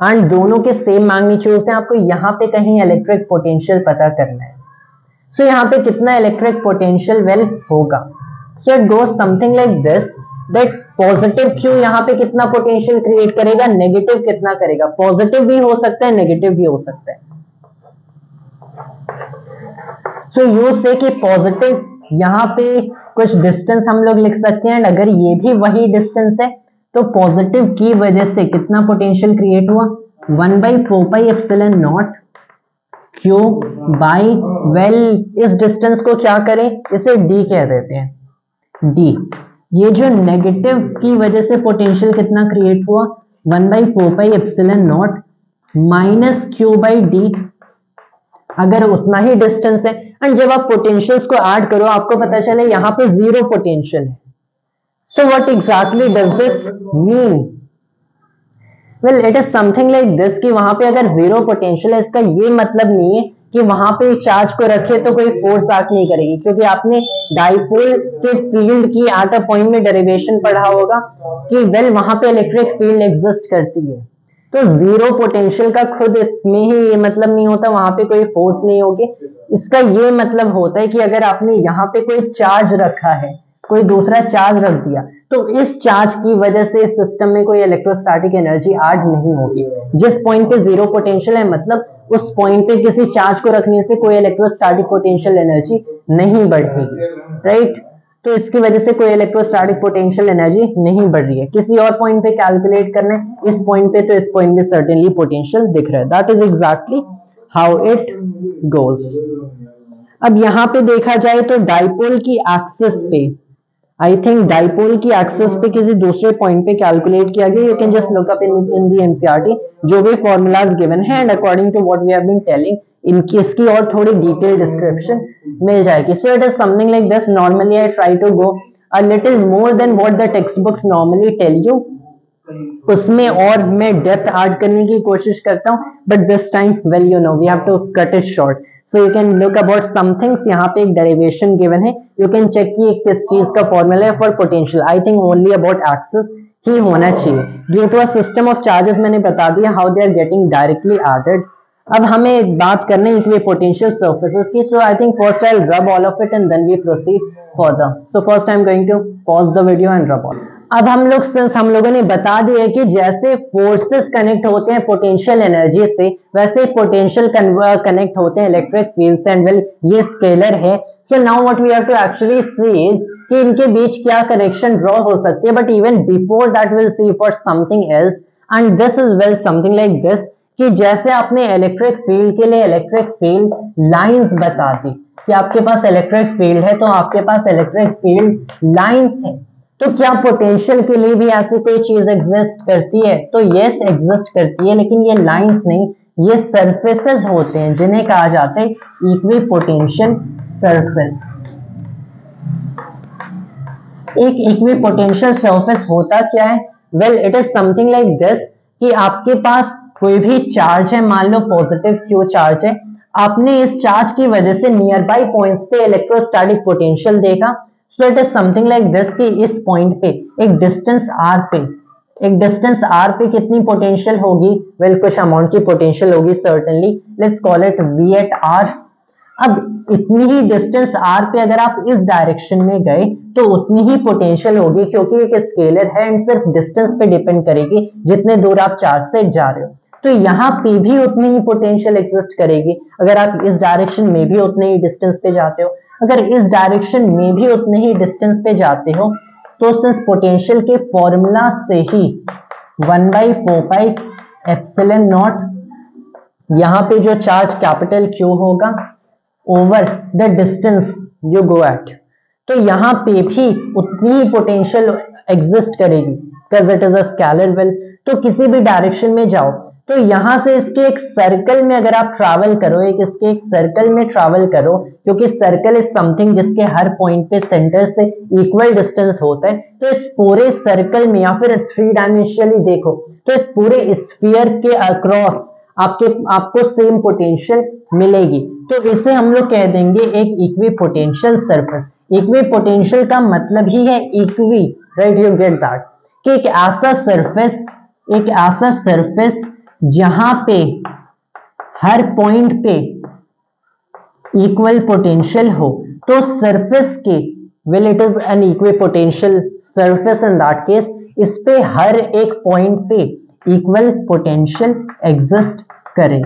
एंड दोनों के सेम मैग्नीट्यूड से आपको यहाँ पे कहीं इलेक्ट्रिक पोटेंशियल पता करना है। सो यहाँ पे कितना इलेक्ट्रिक पोटेंशियल वेल होगा। सो it goes something like this that positive Q यहाँ पे कितना पोटेंशियल क्रिएट करेगा, नेगेटिव कितना करेगा। पॉजिटिव भी हो सकता है, नेगेटिव भी हो सकता है। सो यू से कि पॉजिटिव यहाँ पे कुछ डिस्टेंस हम लोग लिख सकते हैं, अगर ये भी वही डिस्टेंस है तो पॉजिटिव की वजह से कितना पोटेंशियल क्रिएट हुआ, 1/4 pi epsilon not Q by well इस डिस्टेंस को क्या करें, इसे डी कह देते हैं, डी। ये जो नेगेटिव की वजह से पोटेंशियल कितना क्रिएट हुआ, 1/4 pi epsilon not minus Q by D, अगर उतना ही डिस्टेंस है। एंड जब आप पोटेंशियल्स को ऐड करो आपको पता चले यहाँ पे जीरो पोटेंशियल है। So what exactly does this mean? Well, it is something like this कि वहां पे अगर जीरो पोटेंशियल है इसका ये मतलब नहीं है कि वहां पे चार्ज को रखे तो कोई फोर्स एक्ट नहीं करेगी, क्योंकि आपने डाइपोल के फील्ड की एट अ पॉइंट में डेरिवेशन पढ़ा होगा कि वेल वहां पे इलेक्ट्रिक फील्ड एग्जिस्ट करती है। तो जीरो पोटेंशियल का खुद इसमें ही ये मतलब नहीं होता वहां पे कोई फोर्स नहीं होगी। इसका ये मतलब होता है कि अगर आपने यहाँ पे कोई चार्ज रखा है, कोई दूसरा चार्ज रख दिया, तो इस चार्ज की वजह से इस सिस्टम में कोई इलेक्ट्रोस्टैटिक एनर्जी ऐड नहीं होगी। जिस पॉइंट पे जीरो पोटेंशियल है मतलब उस पॉइंट पे किसी चार्ज को रखने से कोई इलेक्ट्रोस्टैटिक पोटेंशियल एनर्जी नहीं बढ़ेगी, राइट। तो इसकी वजह से कोई इलेक्ट्रोस्टैटिक पोटेंशियल एनर्जी नहीं बढ़ रही है। किसी और पॉइंट पे कैलकुलेट करना है, इस पॉइंट पे तो इस पॉइंट पे सर्टेनली पोटेंशियल दिख रहा है। That is exactly how it goes. अब यहाँ पे देखा जाए तो डाइपोल की एक्सिस पे, आई थिंक डाइपोल की एक्सिस पे किसी दूसरे पॉइंट पे कैलकुलेट किया गया। You can just look up in the NCERT जो भी फॉर्मूलाज गिवन है, and according to what we have been telling इनकी इसकी और थोड़ी डिटेल डिस्क्रिप्शन मिल जाएगी। So it is something like this. Normally I try to go a little more than what the textbooks normally tell you, उसमें और मैं डेप्थ ऐड करने की कोशिश करता हूँ, but this time well you know we have to cut it short. So you can look about some things. यहाँ पे एक डेरिवेशन गिवन है, यू कैन चेक कि किस चीज का फॉर्मूला है for potential. I think only about axis ही होना चाहिए. Due to a system of charges मैंने बता दिया how they are getting directly added. अब हमें एक बात करनी है इक्विपोटेंशियल सर्फेसेस की. So I think first I will rub all of it and then we proceed further. So first I am going to pause the video and rub all. अब हम लोगों ने बता दिया कि जैसे फोर्सेस कनेक्ट होते हैं पोटेंशियल एनर्जी से, वैसे पोटेंशियल कनेक्ट होते हैं इलेक्ट्रिक फील्ड से. एंड वेल ये स्केलर है. So now what we have to actually see is कि इनके बीच क्या कनेक्शन ड्रॉ हो सकती है. But even before that will see for something else. And this is well something like this कि जैसे आपने इलेक्ट्रिक फील्ड के लिए इलेक्ट्रिक फील्ड लाइंस बता दी कि आपके पास इलेक्ट्रिक फील्ड है तो आपके पास इलेक्ट्रिक फील्ड लाइंस है. तो क्या पोटेंशियल के लिए भी ऐसी कोई चीज एग्जिस्ट करती है? तो यस एग्जिस्ट करती है, लेकिन ये लाइंस नहीं, ये सरफेसेस होते हैं जिन्हें कहा जाता है इक्विपोटेंशियल सरफेस. एक इक्विपोटेंशियल सरफेस होता क्या है? Well it is something like this कि आपके पास कोई भी चार्ज है, मान लो पॉजिटिव क्यू चार्ज है. आपने इस चार्ज की वजह से नियर बाई पॉइंट्स पे इलेक्ट्रोस्टैटिक पोटेंशियल देखा. सो it is something like this कि इस पॉइंट पे एक डिस्टेंस r पे कितनी पोटेंशियल होगी? वेल कुछ अमाउंट की पोटेंशियल होगी certainly. Let's call it v at r. अब इतनी ही डिस्टेंस r पे अगर आप इस डायरेक्शन में गए तो उतनी ही पोटेंशियल होगी, क्योंकि एक स्केलर है एंड सिर्फ डिस्टेंस पे डिपेंड करेगी जितने दूर आप चार्ज से जा रहे हो. तो यहाँ पे भी उतनी ही पोटेंशियल एग्जिस्ट करेगी अगर आप इस डायरेक्शन में भी उतने ही डिस्टेंस पे जाते हो. अगर इस डायरेक्शन में भी उतने ही डिस्टेंस पे जाते हो तो सिंस पोटेंशियल के फॉर्मूला से ही 1/4 पाई एप्सिलॉन नॉट, यहाँ पे जो चार्ज कैपिटल Q होगा over the distance you go at, तो यहाँ पे भी उतनी ही पोटेंशियल एग्जिस्ट करेगी because it is a scalar well. तो किसी भी डायरेक्शन में जाओ तो यहां से इसके एक सर्कल में अगर आप ट्रैवल करो, इसके एक सर्कल में ट्रैवल करो, क्योंकि सर्कल इज समथिंग जिसके हर पॉइंट पे सेंटर से इक्वल डिस्टेंस होता है. तो इस पूरे सर्कल में या फिर 3 डायमेंशनली देखो तो इस पूरे स्फीयर के अक्रॉस आपको सेम पोटेंशियल मिलेगी. तो इसे हम लोग कह देंगे एक इक्विपोटेंशियल सरफेस. इक्विपोटेंशियल का मतलब ही है equi, right? You get that कि एक ऐसा सरफेस जहां पे हर पॉइंट पे इक्वल पोटेंशियल हो, तो सरफेस के will it is an equipotential surface. In that case इस पे हर एक पॉइंट पे इक्वल पोटेंशियल एग्जिस्ट करे.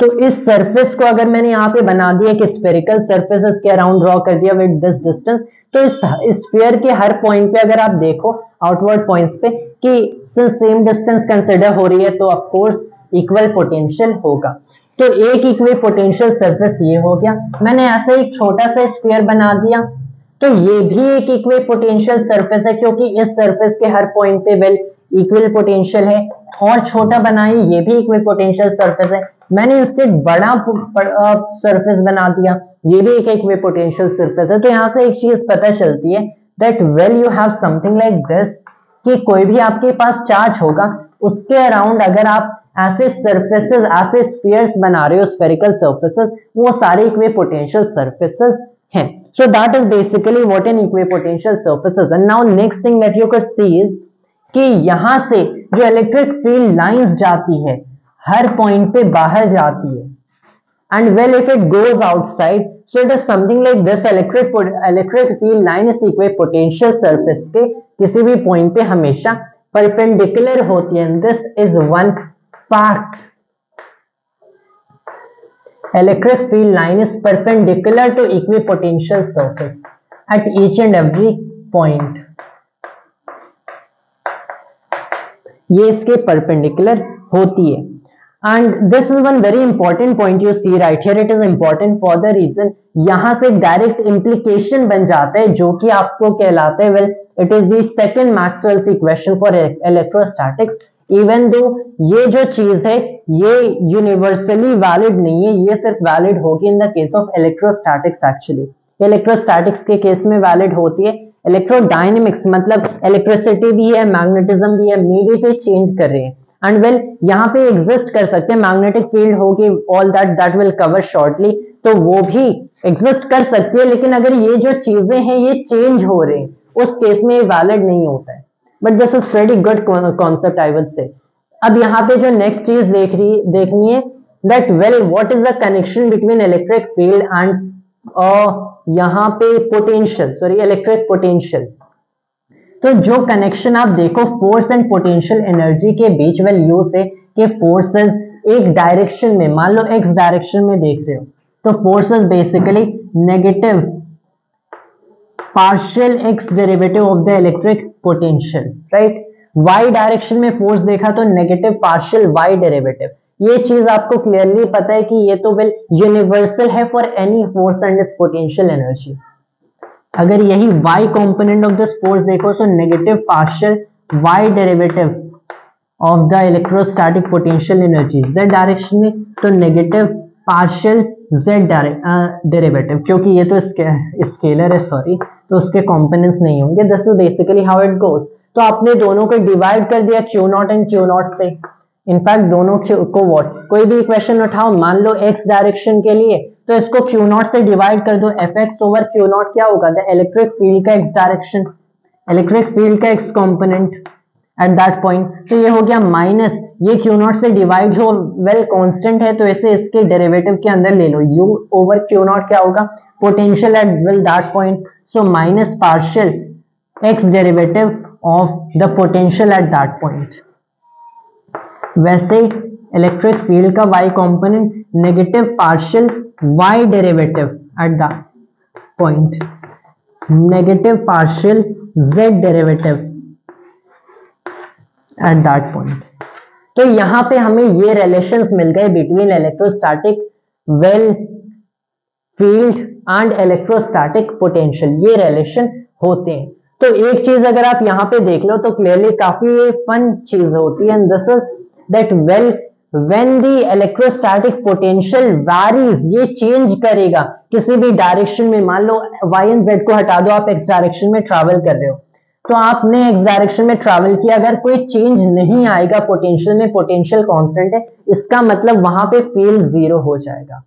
तो इस सरफेस को अगर मैंने यहाँ पे बना दिया कि स्फेरिकल सरफेसेस के अराउंड ड्रॉ कर दिया विद दिस डिस्टेंस, तो इस स्फीयर के हर पॉइंट पे अगर आप देखो आउटवर्ड पॉइंट्स पे कि सेम डिस्टेंस कंसिडर हो रही है तो ऑफ कोर्स इक्वल पोटेंशियल होगा. तो एक इक्विपोटेंशियल सरफेस ये हो गया. मैंने ऐसे एक छोटा सा स्फीयर बना दिया तो ये भी एक इक्विपोटेंशियल सरफेस है, क्योंकि इस सरफेस के हर पॉइंट पे वेल इक्वल पोटेंशियल है. और छोटा बनाइए, ये भी इक्विपोटेंशियल सरफेस है. मैंने इंस्टेड बड़ा सरफेस बना दिया, ये भी एक इक्विपोटेंशियल सरफेस है. तो यहाँ से एक चीज पता चलती है that well you have something like this कि कोई भी आपके पास चार्ज होगा उसके अराउंड अगर आप ऐसे सरफेसेस, ऐसे स्फीयर्स बना रहे हो, स्फेरिकल सरफेसेस, वो सारे इक्विपोटेंशियल सरफेसेस हैं. So that is basically what an equipotential surface is. And now next thing that you could see is कि यहां से जो इलेक्ट्रिक फील्ड लाइंस जाती है हर पॉइंट पे बाहर जाती है. And well, if it goes outside, so it is something like this. Electric field line is equipotential surface के किसी भी पॉइंट पे हमेशा परपेंडिकुलर होती है. This is one fact. Electric field line is perpendicular to equipotential surface at each and every point. ये इसके perpendicular होती है. And this is one very important point you see right here. It is important for the reason यहाँ से direct implication बन जाता है जो कि आपको कहलाता है well, it is the second Maxwell's equation for electrostatics. Even though ये जो चीज है ये यूनिवर्सली वैलिड नहीं है, ये सिर्फ वैलिड होगी in the case of electrostatics actually. Electrostatics के केस में वैलिड होती है। इलेक्ट्रोडायनेमिक्स मतलब इलेक्ट्रिसिटी भी है, मैग्नेटिज्म भी है, मे बी कोई चेंज कर रहे हैं एंड वेल यहाँ पे एग्जिस्ट कर सकते हैं, मैग्नेटिक फील्ड होगी, all that will cover shortly, तो वो भी एग्जिस्ट कर सकती है। लेकिन अगर ये जो चीजें हैं ये चेंज हो रहे हैं उस केस में ये वैलिड नहीं होता है। But this is very good concept I would say. अब यहाँ पे जो नेक्स्ट चीज देखनी है that well what is the connection between electric field and यहाँ पे पोटेंशियल, सॉरी इलेक्ट्रिक पोटेंशियल। तो जो कनेक्शन आप देखो फोर्स एंड पोटेंशियल एनर्जी के बीच, वेल यू से कि फोर्सेस एक डायरेक्शन में, मान लो एक्स डायरेक्शन में देख रहे हो, तो forces basically negative partial X derivative of the electric potential, right. Y direction में फोर्स देखा तो नेगेटिव पार्शियल वाई डेरिवेटिव। ये चीज आपको क्लियरली पता है कि ये तो वेल यूनिवर्सल है for any force and it's potential energy. अगर यही y component of this force देखो तो negative partial y derivative of the electrostatic potential energy z direction में, तो नेगेटिव पार्शियल z डेरिवेटिव, क्योंकि ये तो स्केलर है सॉरी, तो उसके कंपोनेंट्स नहीं होंगे। This is basically how it goes. तो आपने दोनों को डिवाइड कर दिया Q not and Q not से, इनफैक्ट दोनों को व्हाट, कोई भी इक्वेशन उठाओ, मान लो x डायरेक्शन के लिए, तो इसको Q नॉट से डिवाइड कर दो, Fx ओवर Q नॉट क्या होगा, द इलेक्ट्रिक फील्ड का x डायरेक्शन, इलेक्ट्रिक फील्ड का x component eight that point. तो ये हो गया माइनस, ये Q नॉट से डिवाइड हो, वेल कांस्टेंट है तो इसे इसके डेरिवेटिव के अंदर ले लो, U ओवर Q नॉट क्या होगा, potential at well that point, so minus partial x derivative of the potential eight that point. वैसे इलेक्ट्रिक फील्ड का y component negative partial y derivative eight that point, negative partial z derivative eight that point. तो यहां पे हमें ये रिलेशंस मिल गए between electrostatic well field and electrostatic potential, ये रिलेशन होते हैं। तो एक चीज अगर आप यहाँ पे देख लो तो क्लियरली काफी फन चीज होती है, and this is that well when the electrostatic potential varies, ये चेंज करेगा किसी भी डायरेक्शन में, मान लो y and z को हटा दो, आप x डायरेक्शन में ट्रैवल कर रहे हो, तो आपने x डायरेक्शन में ट्रैवल किया, अगर कोई चेंज नहीं आएगा पोटेंशियल में, पोटेंशियल कांस्टेंट है, इसका मतलब वहां पे फील्ड जीरो हो जाएगा,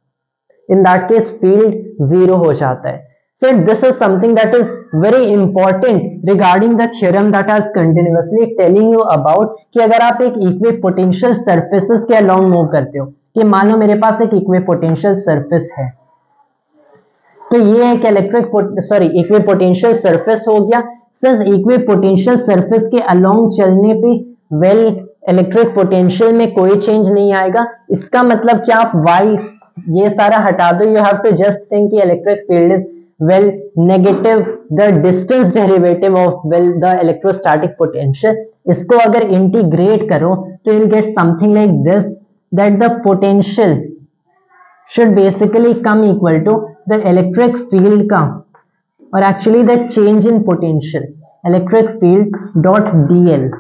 in that case field zero हो जाता है। So this is something that is very important regarding the theorem that I was continuously telling you about, कि अगर आप एक इक्विपोटेंशियल सरफेसेस के अलोंग मूव करते हो, कि मान लो मेरे पास एक इक्विपोटेंशियल सरफेस है, तो ये एक इक्विपोटेंशियल सरफेस हो गया। सिंस इक्विपोटेंशियल सरफेस के अलोंग चलने पे वेल इलेक्ट्रिक पोटेंशियल में कोई चेंज नहीं आएगा, इसका मतलब क्या, आप y ये सारा हटा दो, you have to just think कि electric field is well negative the distance derivative of well the electrostatic potential। इसको अगर इंटीग्रेट करो तो you'll get something like this, that the potential should basically come equal to the electric field का, और actually the change in potential electric field dot dl।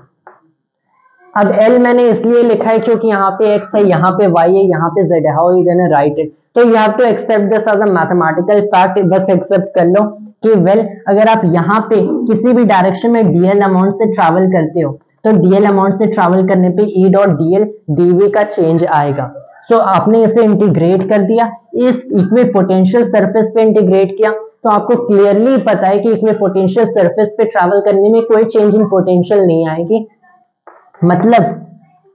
अब L मैंने इसलिए लिखा है क्योंकि यहाँ पे x है, यहाँ पे y है, यहाँ पे z है, how you gonna write it, तो you have to accept this as a mathematical fact, बस एक्सेप्ट कर लो कि वेल अगर आप यहाँ पे किसी भी डायरेक्शन में dl अमाउंट से ट्रैवल करते हो, तो dl अमाउंट से ट्रैवल करने पे E डॉट dl dv का चेंज आएगा। सो आपने इसे इंटीग्रेट कर दिया, इस इक्विपोटेंशियल सरफेस पे इंटीग्रेट किया, तो आपको क्लियरली पता है कि इक्विपोटेंशियल सरफेस पे ट्रैवल करने में कोई चेंज इन पोटेंशियल नहीं आएगी, मतलब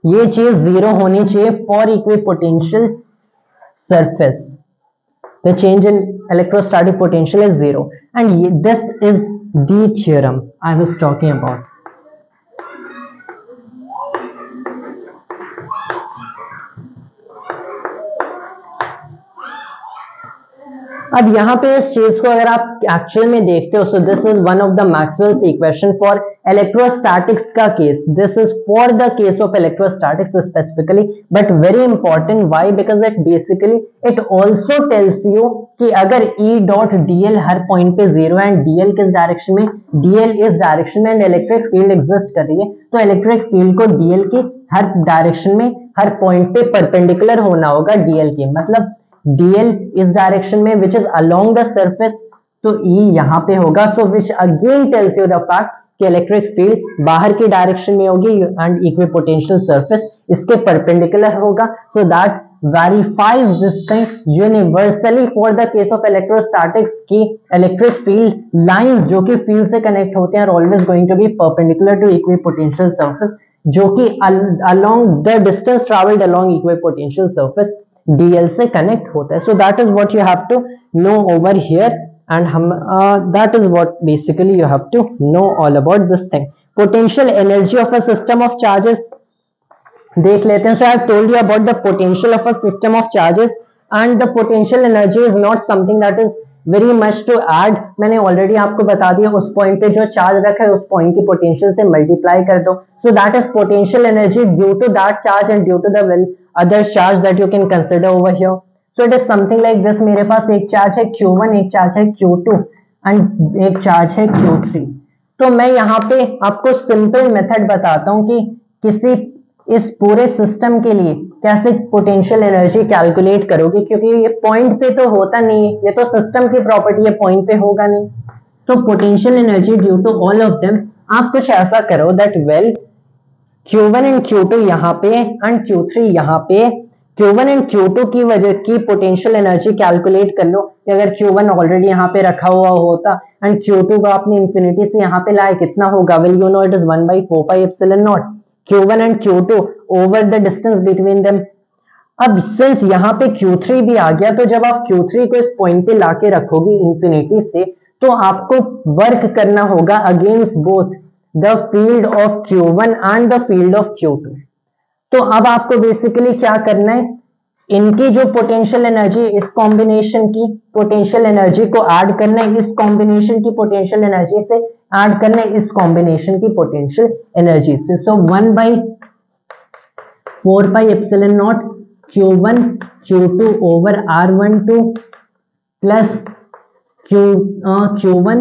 ये चीज जीरो होनी चाहिए for equipotential surface, the change in electrostatic potential is zero, and this is the theorem I was talking about। अब यहाँ पे इस चीज को अगर आप एक्चुअल में देखते हो, so this is one of the Maxwell's equation for electrostatics का case, this is for the case of electrostatics specifically, but very important, why, because it basically it also tells you कि अगर E डॉट dl हर पॉइंट पे जीरो है एंड dl किस डायरेक्शन में, dl इस डायरेक्शन में, एंड इलेक्ट्रिक फील्ड एग्जिस्ट कर रही है, तो इलेक्ट्रिक फील्ड को dl की हर डायरेक्शन में हर पॉइंट पे परपेंडिकुलर होना होगा dl के, मतलब dl इस डायरेक्शन में which is along the surface, तो E यहाँ पे होगा, so which again tells you the fact कि इलेक्ट्रिक फील्ड बाहर की डायरेक्शन में होगी एंड इक्विपोटेंशियल सरफेस इसके परपेंडिकुलर होगा, so that verifies this thing universally for the case of electrostatics की electric field lines जो कि field से connect होते हैं are always going to be perpendicular to equipotential surface, जो कि along the distance traveled along equipotential surface dl से connect होता है. So that is what you have to know over here and that is what basically you have to know all about this thing. Potential energy of a system of charges देख लेते हैं. So I have told you about the potential of a system of charges and the potential energy is not something that is very much to add. मैंने already आपको बता दिया, उस पॉइंट पे जो चार्ज रखा है उस पॉइंट की पोटेंशियल से मल्टीप्लाई कर दो. So that is potential energy due to that charge and due to the other charge that you can consider over here. So it is something like this. मेरे पास एक चार्ज है Q1, एक चार्ज है Q2 and एक चार्ज है Q3. तो मैं यहाँ पे आपको सिंपल मेथड बताता हूँ कि किसी इस पूरे सिस्टम के लिए कैसे पोटेंशियल एनर्जी कैलकुलेट करोगे, क्योंकि ये पॉइंट पे तो होता नहीं है, ये तो सिस्टम की प्रॉपर्टी है, पॉइंट पे होगा नहीं. तो potential energy due to all of them आप कुछ ऐसा करो that well Q1 and Q2 यहाँ पे एंड Q3 यहाँ पे, Q1 एंड Q2 की वजह की पोटेंशियल एनर्जी कैलकुलेट कर लो. अगर Q1 ऑलरेडी यहाँ पे रखा हुआ होता एंड Q2 को आपने इंफिनिटी से यहाँ पे लाया, कितना होगा? Well you no it is 1/4 pi epsilon not Q1 and Q2 over the distance between them. अब सिंस यहाँ पे Q3 भी आ गया, तो जब आप Q3 को इस पॉइंट पे लाके रखोगे इंफिनिटी से, तो आपको वर्क करना होगा against both the field of Q1 and the field of Q2. तो अब आपको बेसिकली क्या करना है, इनकी जो पोटेंशियल एनर्जी, इस कॉम्बिनेशन की पोटेंशियल एनर्जी को ऐड करना है, इस कॉम्बिनेशन की पोटेंशियल एनर्जी से ऐड करना है इस कॉम्बिनेशन की पोटेंशियल एनर्जी से. सो 1/4 pi epsilon not Q1 Q2 over R12 plus Q1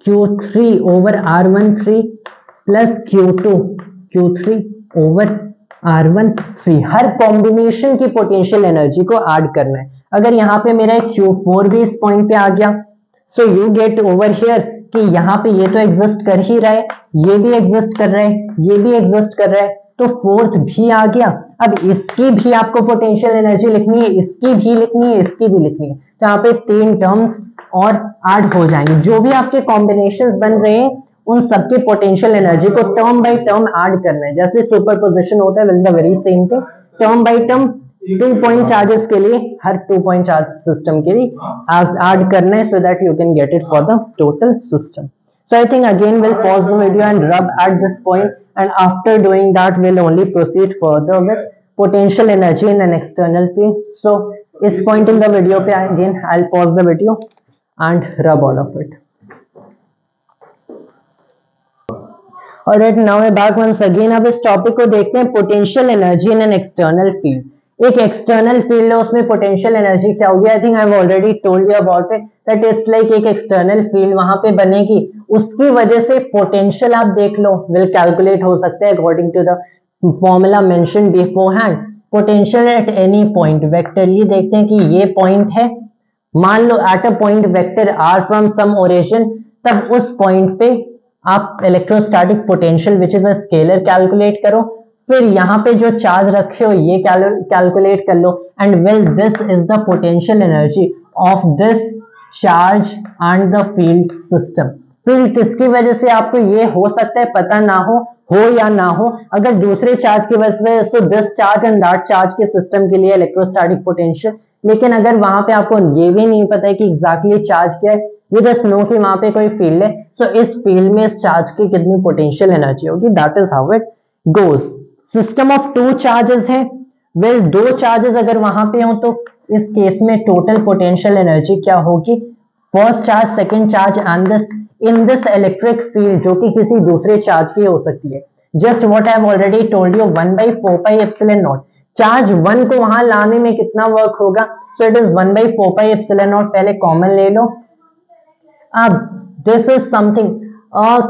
Q3 over R13 plus Q2 Q3 over R13. Her combination की पोटेंशियल एनर्जी को ऐड करना है. अगर यहाँ पे मेरा Q4 भी इस पॉइंट पे आ गया, so you get over here कि यहाँ पे ये तो एग्जिस्ट कर ही रहा है, ये भी एग्जिस्ट कर रहा है, ये भी एग्जिस्ट कर रहा है, तो फोर्थ भी आ गया. अब इसकी भी आपको पोटेंशियल एनर्जी लिखनी है, इसकी भी लिखनी है, इसकी भी लिखनी है. तो यहाँ पे 3 टर्म्स और ऐड हो जाएंगे. जो भी आपके कॉम्बिनेशंस बन रहे हैं उन सबके पोटेंशियल एनर्जी को टर्म बाय टर्म ऐड करना है. जैसे सुपरपोजिशन होता है, will the very same thing, term by term 2 point charges के लिए, हर 2 पॉइंट चार्ज सिस्टम के लिए ऐड करना है, so that you can get it for the total system. So I think again we'll pause the video and rub at this point, and after doing that we'll only proceed further with potential energy in an external field. So इस point in the video पे again I'll pause the video and rub all of it. Alright, now we're back once again. अब इस टॉपिक को देखते हैं, potential energy in an external field. एक एक्सटर्नल फील्ड है, उसमें पोटेंशियल एनर्जी क्या होगी? आई think I have already told you about it that it's like एक एक्सटर्नल फील्ड वहां पे बनेगी, उसकी वजह से पोटेंशियल आप देख लो विल कैलकुलेट हो सकता है according to the formula mentioned beforehand. Potential at any point vector, ये देखते हैं कि ये पॉइंट है, मान लो at a point vector r from some origin, तब उस पॉइंट पे आप electrostatic potential which is a scalar calculate करो. फिर यहाँ पे जो चार्ज रखे हो ये कैलकुलेट कर लो, and well this is the potential energy of this charge and the field system. Field किसकी वजह से आपको ये हो सकता है पता ना हो या ना हो. अगर दूसरे चार्ज की वजह से, so this charge and that charge के सिस्टम के लिए इलेक्ट्रोस्टैटिक पोटेंशियल. लेकिन अगर वहां पे आपको ये भी नहीं पता है कि एग्जैक्टली चार्ज क्या है, यू जस्ट नो कि वहां पे कोई फील्ड है, सो इस फील्ड में इस चार्ज की कितनी पोटेंशियल एनर्जी होगी, that is how it goes. System of 2 charges है, वेल 2 चार्जेस अगर वहां पे हो तो इस केस में टोटल पोटेंशियल एनर्जी क्या होगी? First charge, second charge and this in this electric field, जो कि किसी दूसरे चार्ज की हो सकती है. Just what I have already told you, 1/4 pi epsilon not. Charge 1 को वहां लाने में कितना वर्क होगा? सो it is 1/4 pi epsilon not. पहले कॉमन ले लो. अब दिस इज समथिंग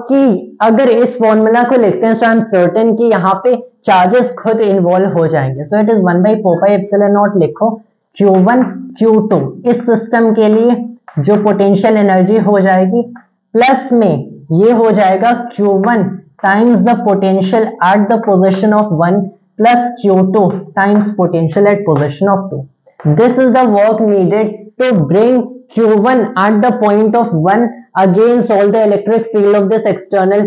कि अगर इस फॉर्मूला को लिखते हैं, सो आई एम सर्टेन कि यहाँ पे चार्जेस खुद इन्वॉल्व हो जाएंगे. सो it is 1/4 pi epsilon not लिखो. Q1 Q2 इस सिस्टम के लिए जो पोटेंशियल एनर्जी हो जाएगी, प्लस में ये हो जाएगा Q1 times the potential at the position of 1 plus Q2 times potential at position of 2. This is the work needed to bring Q1 at the point of 1 against all the electric field of this external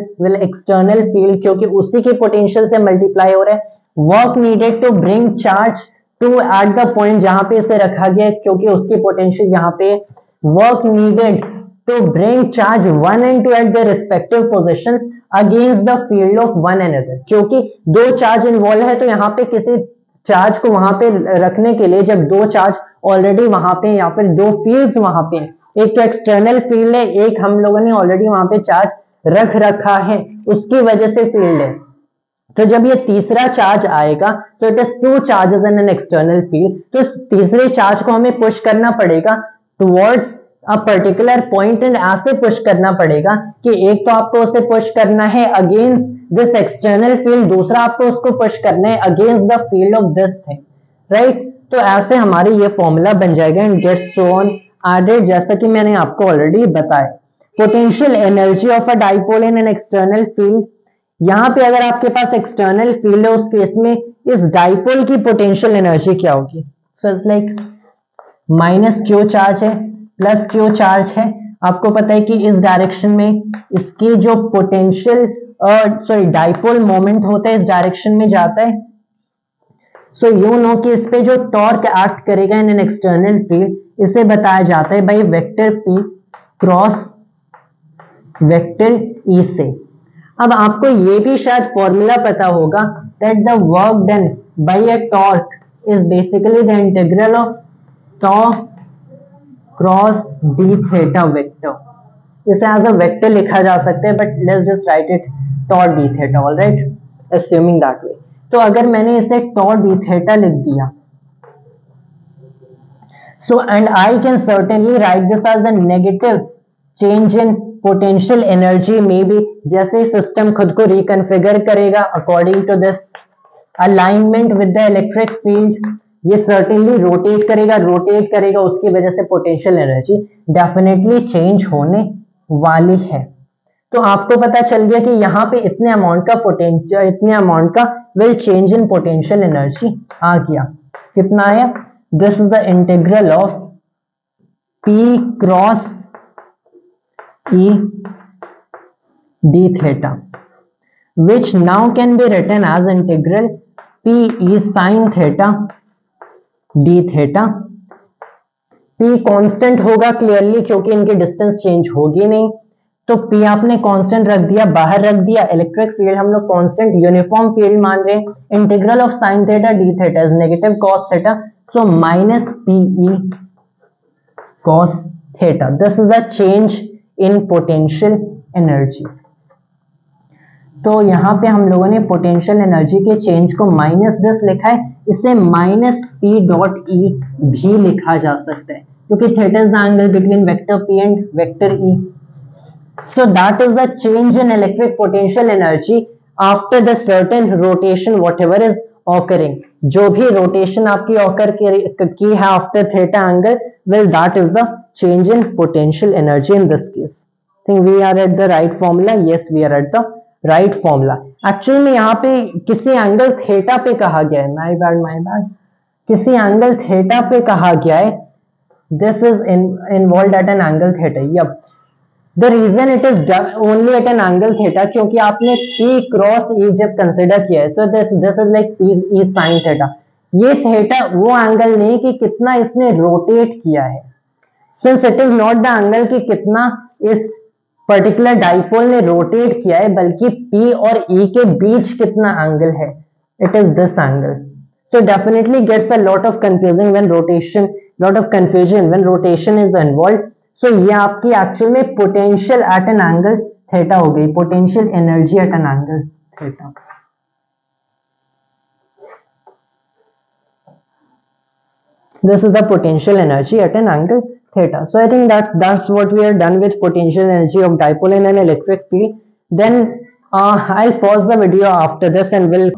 field, क्योंकि उसी के पोटेंशियल से मल्टीप्लाई हो रहा है. Work needed to bring charge two at the point जहां पे इसे रखा गया है, क्योंकि उसकी पोटेंशियल यहाँ पे. Work needed to bring charge 1 and 2 at their respective positions against the field of one another, क्योंकि दो चार्ज इन्वॉल्व है, तो यहाँ पे किसी चार्ज को वहां पे रखने के लिए, जब दो चार्ज ऑलरेडी वहां पे या फिर दो फील्ड्स वहां पे, एक तो एक्सटर्नल फील्ड है, एक हम लोगों ने ऑलरेडी वहां पे चार्ज रख रखा है, उसकी वजह से फील्ड है. तो जब ये तीसरा चार्ज आएगा तो it is two charges in an external field, तो इस तीसरे चार्ज को हमें पुश करना पड़ेगा towards a particular point, and ऐसे पुश करना पड़ेगा कि एक तो आपको उसे पुश करना है अगेंस्ट दिस एक्सटर्नल फील्ड, दूसरा आपको उसको पुश करना है against the field of this thing, right. तो ऐसे हमारी ये फॉर्मूला बन जाएगा and gets so on added, जैसा कि मैंने आपको ऑलरेडी बताया. Potential energy of a dipole in an external field, यहां पे अगर आपके पास एक्सटर्नल फील्ड है उस केस में इस डाइपोल की पोटेंशियल एनर्जी क्या होगी. So it's like minus Q charge है प्लस क्यू चार्ज है. आपको पता है कि इस डायरेक्शन में इसकी जो पोटेंशियल डाइपोल मोमेंट होता है इस डायरेक्शन में जाता है. सो यू नो कि इस पे जो टॉर्क एक्ट करेगा इन एन एक्सटर्नल फील्ड, इसे बताया जाता है by vector P cross vector E से. अब आपको ये भी शायद फॉर्मूला पता होगा that the work done by a torque is basically the integral of tau cross D theta vector. इसे एज अ वेक्टर लिखा जा सकता है, but let's just write it tau D theta, alright, assuming that way. तो अगर मैंने इसे टॉ डी थीटा लिख दिया, so and I can certainly right this as the negative change in potential energy में भी, जैसे सिस्टम खुद को रिकॉन्फ़िगर करेगा according to this alignment with the electric field, ये सर्टेनली रोटेट करेगा, उसकी वजह से पोटेंशियल एनर्जी डेफिनेटली चेंज होने वाली है. तो आपको पता चल गया कि यहाँ पे इतने अमाउंट का will change in potential energy आ गया. कितना आया? This is the integral of p cross E d theta, which now can be written as integral p e sin theta d theta. p constant होगा क्लियरली, क्योंकि इनकी डिस्टेंस चेंज होगी नहीं, तो p आपने कांस्टेंट रख दिया, बाहर रख दिया. इलेक्ट्रिक फील्ड हम लोग कांस्टेंट यूनिफॉर्म फील्ड मान रहे हैं. Integral of sin theta d theta is negative cos theta, so minus p e cos theta. This is the change in potential energy. तो यहाँ पे हम लोगों ने पोटेंशियल एनर्जी के चेंज को माइनस दिस लिखा है, इसे माइनस पी डॉट ई भी लिखा जा सकता है, क्योंकि theta is the angle between vector P and vector E. So that is the change in electric potential energy after the certain rotation whatever is occurring. जो भी रोटेशन आपकी ऑकर की है after theta angle, well that is the change in potential energy in this case. Think we are at the right formula. Yes, we are at the right formula. Actually में यहाँ पे किसी एंगल थीटा पे कहा गया है, माय बैड, किसी एंगल थीटा पे कहा गया है. This is involved at an angle theta. Yup, the reason it is only at an angle theta, क्योंकि आपने पी क्रॉस ई जब कंसिडर किया है, so this is like P E sine theta. ये थीटा वो एंगल नहीं कि कितना इसने रोटेट किया है, since it is not the angle कि कितना इस पर्टिकुलर डाइपोल ने रोटेट किया है, बल्कि P और E के बीच कितना एंगल है, it is this angle. So definitely gets a lot of confusion when rotation is involved. So ये आपकी एक्चुअल में potential at an angle theta हो गई, potential energy at an angle theta. This is the potential energy at an angle theta. So I think that's what we are done with potential energy of dipole in an electric field. Then I'll pause the video after this and we'll.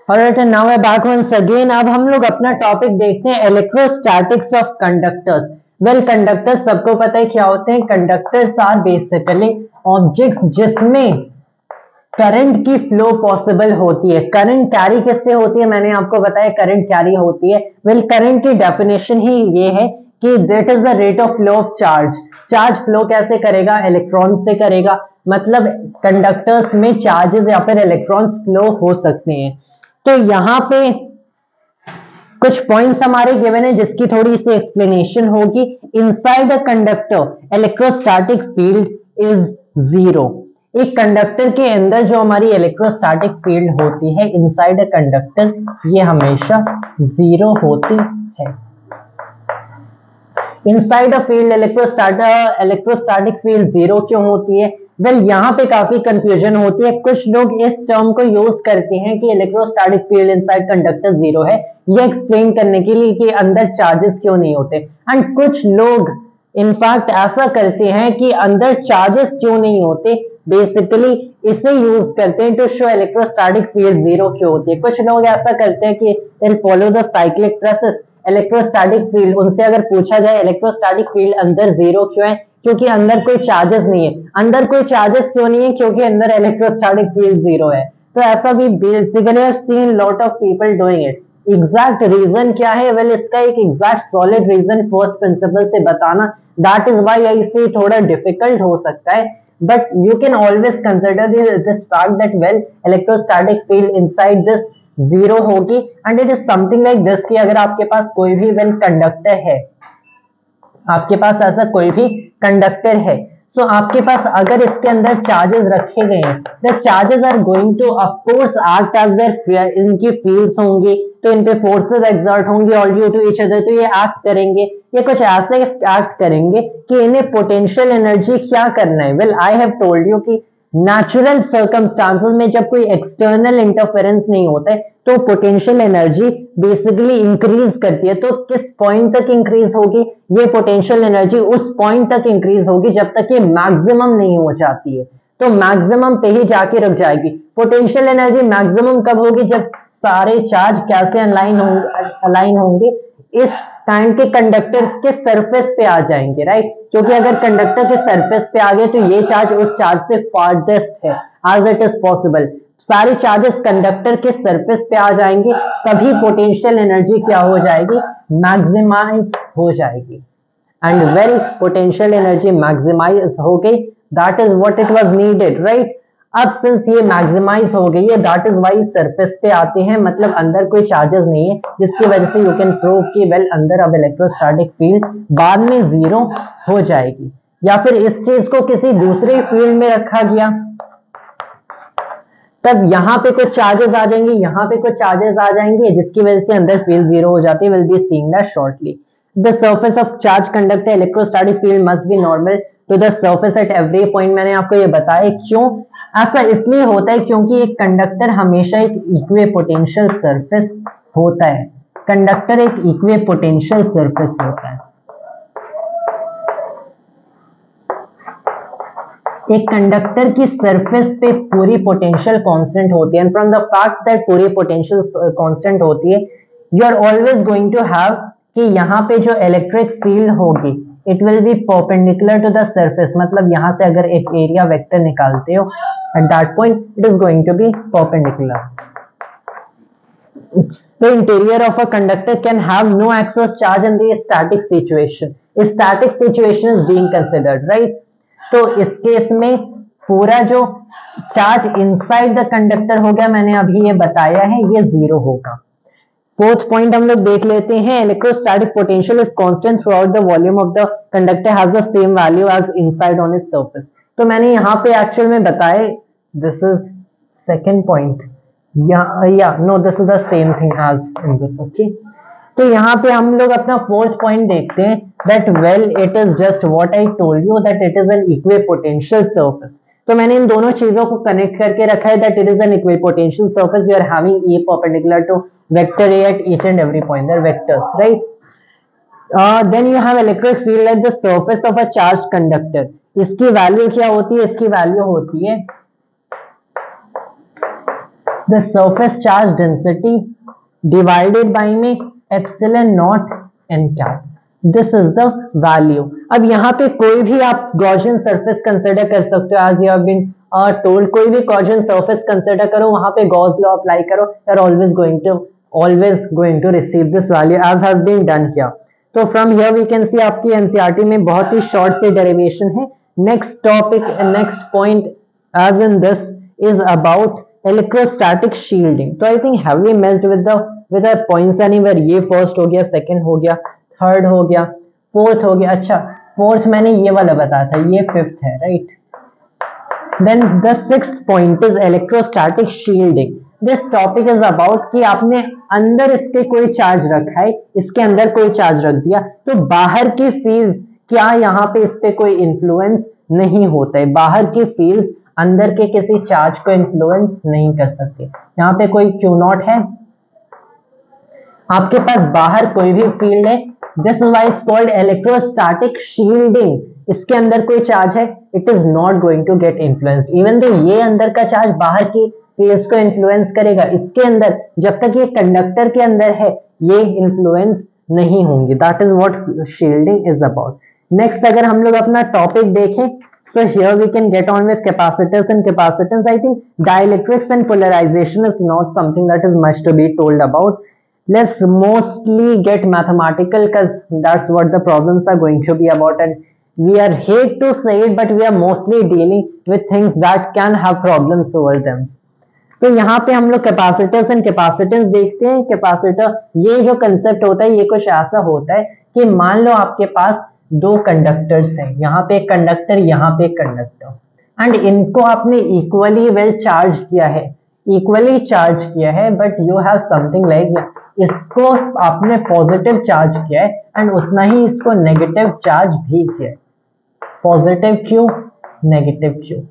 Alright, and now we're back once again. अब हम लोग अपना टॉपिक देखते हैं electrostatics of conductors. Well conductors सबको पता है क्या होते हैं। कंडक्टर्स आर बेसिकली ऑब्जेक्ट्स जिसमें करंट की फ्लो पॉसिबल होती है। करंट कैरी किससे होती है, मैंने आपको बताया करंट कैरी होती है। वेल करंट की डेफिनेशन ही ये है कि that is the rate of flow of charge. Charge flow कैसे करेगा, इलेक्ट्रॉन से करेगा। मतलब कंडक्टर्स में चार्जेस या फिर इलेक्ट्रॉन्स फ्लो हो सकते हैं। तो यहाँ पे कुछ पॉइंट्स हमारे गिवन है जिसकी थोड़ी सी एक्सप्लेनेशन होगी। Inside a conductor electrostatic field is zero. एक कंडक्टर के अंदर जो हमारी इलेक्ट्रोस्टैटिक फील्ड होती है इनसाइड अ कंडक्टर, ये हमेशा जीरो होती है। Inside a field electrostatic field zero क्यों होती है? वेल यहाँ पे काफी कंफ्यूजन होती है। कुछ लोग इस टर्म को यूज करते हैं कि electrostatic field inside conductor zero है, ये एक्सप्लेन करने के लिए कि अंदर चार्जेस क्यों नहीं होते। एंड कुछ लोग इनफैक्ट ऐसा करते हैं कि अंदर चार्जेस क्यों नहीं होते, बेसिकली इसे यूज करते हैं to show electrostatic field zero क्यों होती है। कुछ लोग ऐसा करते हैं कि they follow the cyclic process electrostatic field. उनसे अगर पूछा जाए इलेक्ट्रोस्टैटिक फील्ड अंदर जीरो क्यों है, क्योंकि अंदर कोई चार्जेस नहीं है। अंदर कोई चार्जेस क्यों नहीं है, क्योंकि अंदर इलेक्ट्रोस्टैटिक फील्ड जीरो है। तो ऐसा भी basically I seen lot of people doing it. Exact reason क्या है? वेल इसका एक exact solid reason first principle से बताना, दैट इज व्हाई आई से थोड़ा डिफिकल्ट हो सकता है। But you can always consider this fact that well electrostatic field inside this zero होगी। And it is something like this कि अगर आपके पास कोई भी वेल कंडक्टर है, आपके पास ऐसा कोई भी कंडक्टर है, तो आपके पास अगर इसके अंदर चार्जेस रखे गए हैं, the charges are going to of course act as there, इनकी फील्ड्स होंगी तो इन पे फोर्सेस एक्सर्ट होंगे all due to each other, तो ये एक्ट करेंगे, ये कुछ ऐसे एक्ट करेंगे कि इन्हें पोटेंशियल एनर्जी क्या करना है। Well I have told you कि नेचुरल सर्कमस्टांसेस में जब कोई एक्सटर्नल इंटरफेरेंस नहीं होता है तो पोटेंशियल एनर्जी बेसिकली इंक्रीज करती है। तो किस पॉइंट तक इंक्रीज होगी ये पोटेंशियल एनर्जी? उस पॉइंट तक इंक्रीज होगी जब तक ये मैक्सिमम नहीं हो जाती है। तो मैक्सिमम पे ही जाके रुक जाएगी। पोटेंशियल एनर्जी मैक्सिमम कब होगी? जब सारे चार्ज कैसे अलाइन होंगे, इस टाइम के कंडक्टर के सरफेस पे आ जाएंगे, राइट? क्योंकि अगर कंडक्टर के सरफेस पे आ गए तो ये चार्ज उस चार्ज से फारदेस्ट है एज इट इज पॉसिबल। सारे चार्जेस कंडक्टर के सरफेस पे आ जाएंगे, तभी पोटेंशियल एनर्जी क्या हो जाएगी? मैक्सिमाइज हो जाएगी। And well potential energy maximize हो गई, that is what it was needed, right? अब सिंस ये मैक्सिमाइज हो गई है, दैट इज वाई सरफेस पे आते हैं, मतलब अंदर कोई चार्जेस नहीं है, जिसकी वजह से यू कैन प्रूव कि वेल अंदर अब इलेक्ट्रोस्टैटिक फील्ड बाद में जीरो हो जाएगी। या फिर इस चीज को किसी दूसरे फील्ड में रखा गया, तब यहाँ पे कुछ चार्जेस आ जाएंगे, यहाँ पे कुछ चार्जेस आ जाएंगे, जिसकी वजह से अंदर फील्ड जीरो हो जाती है। Will be seeing that shortly. The surface of charge conductor electrostatic field must be normal to the surface at every point. मैंने आपको ये बताया क्यों ऐसा इसलिए होता है, क्योंकि एक कंडक्टर हमेशा एक इक्विपोटेंशियल सरफेस होता है। कंडक्टर एक इक्विपोटेंशियल सरफेस होता है। एक कंडक्टर की सरफेस पे पूरी पोटेंशियल कांस्टेंट होती है। And from the fact that पूरी पोटेंशियल कांस्टेंट होती है, you are always going to have कि यहाँ पे जो इलेक्ट्रिक फील्ड होगी it will be perpendicular to the surface. मतलब यहाँ से अगर एक एरिया वेक्टर निकालते हो at that point it is going to be perpendicular. The interior of a conductor can have no excess charge in the static situation. Static situation is being considered, right? तो इस केस में पूरा जो चार्ज इनसाइड द कंडक्टर हो गया, मैंने अभी ये बताया है, ये जीरो होगा। फोर्थ पॉइंट हम लोग देख लेते हैं। Electrostatic potential is constant throughout the volume of the conductor has the same value as inside on its surface. तो मैंने यहाँ पे एक्चुअल में बताया, दिस इज सेकेंड पॉइंट, या no this is the same thing as in this, okay. तो यहाँ पे हम लोग अपना फोर्थ पॉइंट देखते हैं, that well it is just what I told you that it is an equipotential surface. तो मैंने इन दोनों चीजों को कनेक्ट करके रखा है, that it is an equipotential surface, you are having a perpendicular to vector a at each and every point, there vectors, right? Then you have electric field at the surface of a charge conductor. इसकी वैल्यू क्या होती है? इसकी वैल्यू होती है the surface charge density divided by में epsilon naught n cap. This is the value. अब यहाँ पे कोई भी आप गॉसियन सरफेस कंसिडर कर सकते हो, as you have been told, कोई भी गॉसियन सरफेस कंसिडर करो, वहां पे गॉस लॉ अप्लाई करो, you are always going to receive this value as has been done here. तो from here we can see आपकी एनसीईआरटी में बहुत ही शॉर्ट से डेरिवेशन है। Next topic, next point as in this is about electrostatic shielding. तो I think have we messed with the points anywhere? ये फर्स्ट हो गया, सेकंड हो गया, थर्ड हो गया, फोर्थ हो गया। अच्छा, फोर्थ मैंने ये वाला बताया था, ये फिफ्थ है, right. Then the sixth point is electrostatic shielding. This topic is about कि आपने अंदर इसके कोई चार्ज रखा है, इसके अंदर कोई चार्ज रख दिया, तो बाहर की फील्ड्स क्या यहाँ पे इस पे कोई इन्फ्लुएंस नहीं होता है। बाहर की फील्ड्स अंदर के किसी चार्ज को इन्फ्लुएंस नहीं कर सकते। यहाँ पे कोई क्यू नॉट है, आपके पास बाहर कोई भी फील्ड है, this is why it's called electrostatic shielding. इसके अंदर कोई चार्ज है, it is not going to get influenced, even though ये अंदर का चार्ज बाहर की फील्ड्स को इन्फ्लुएंस करेगा, इसके अंदर जब तक ये कंडक्टर के अंदर है ये इन्फ्लुएंस नहीं होंगे। That is what shielding is about. Next अगर हम लोग अपना टॉपिक देखें, so here we can get on with capacitors and capacitance. I think dielectrics and polarization is not something that is much to be told about. Let's mostly get mathematical because that's what the problems are going to be about, and we are hate to say it but we are mostly dealing with things that can have problems over them. तो यहाँ पे हम लोग कैपेसिटर्स एंड कैपेसिटेंस देखते हैं। कैपेसिटर, ये जो कंसेप्ट होता है ये कुछ ऐसा होता है कि मान लो आपके पास दो कंडक्टर्स हैं, यहाँ पे एक कंडक्टर, यहाँ पे एक कंडक्टर, एंड इनको आपने इक्वली वेल चार्ज किया है, इक्वली चार्ज किया है, but you have something like इसको आपने पॉजिटिव चार्ज किया है एंड उतना ही इसको नेगेटिव चार्ज भी किया है। Positive Q, negative Q.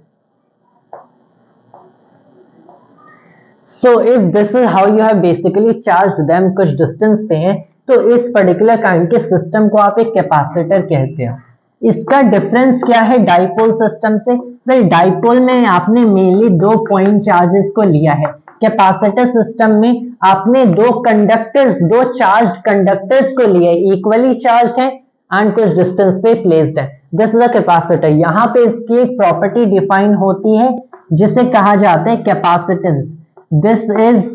So if this is how you have basically charged them, कुछ डिस्टेंस पे है, तो इस पर्टिकुलर काइंड के सिस्टम को आप एक कैपेसिटर कहते हैं। इसका डिफरेंस क्या है डाइपोल सिस्टम से? वेल, डाइपोल में आपने मेनली दो पॉइंट चार्जेस को लिया है, कैपेसिटर सिस्टम में आपने दो कंडक्टर्स, दो चार्ज्ड कंडक्टर्स को लिया है, इक्वली चार्ज्ड है एंड कुछ डिस्टेंस पे प्लेस्ड है। This is a capacitor. यहाँ पे इसकी एक प्रॉपर्टी डिफाइन होती है जिसे कहा जाता है capacitance. This is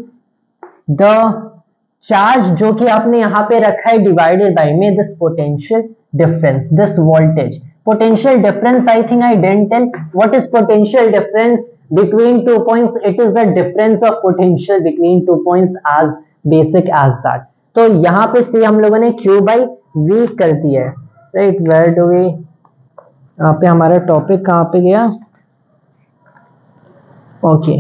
the charge जो कि आपने यहाँ पे रखा है डिवाइडेड बाय में this potential difference, this voltage. Potential difference, I think I didn't tell what is potential difference between two points. It is the difference of potential between two points, as basic as that. तो यहाँ पे से हम लोगों ने Q बाई V कर दिया है, राइट। वेयर डू वी, यहाँ पे हमारा टॉपिक कहाँ पे गया? Okay,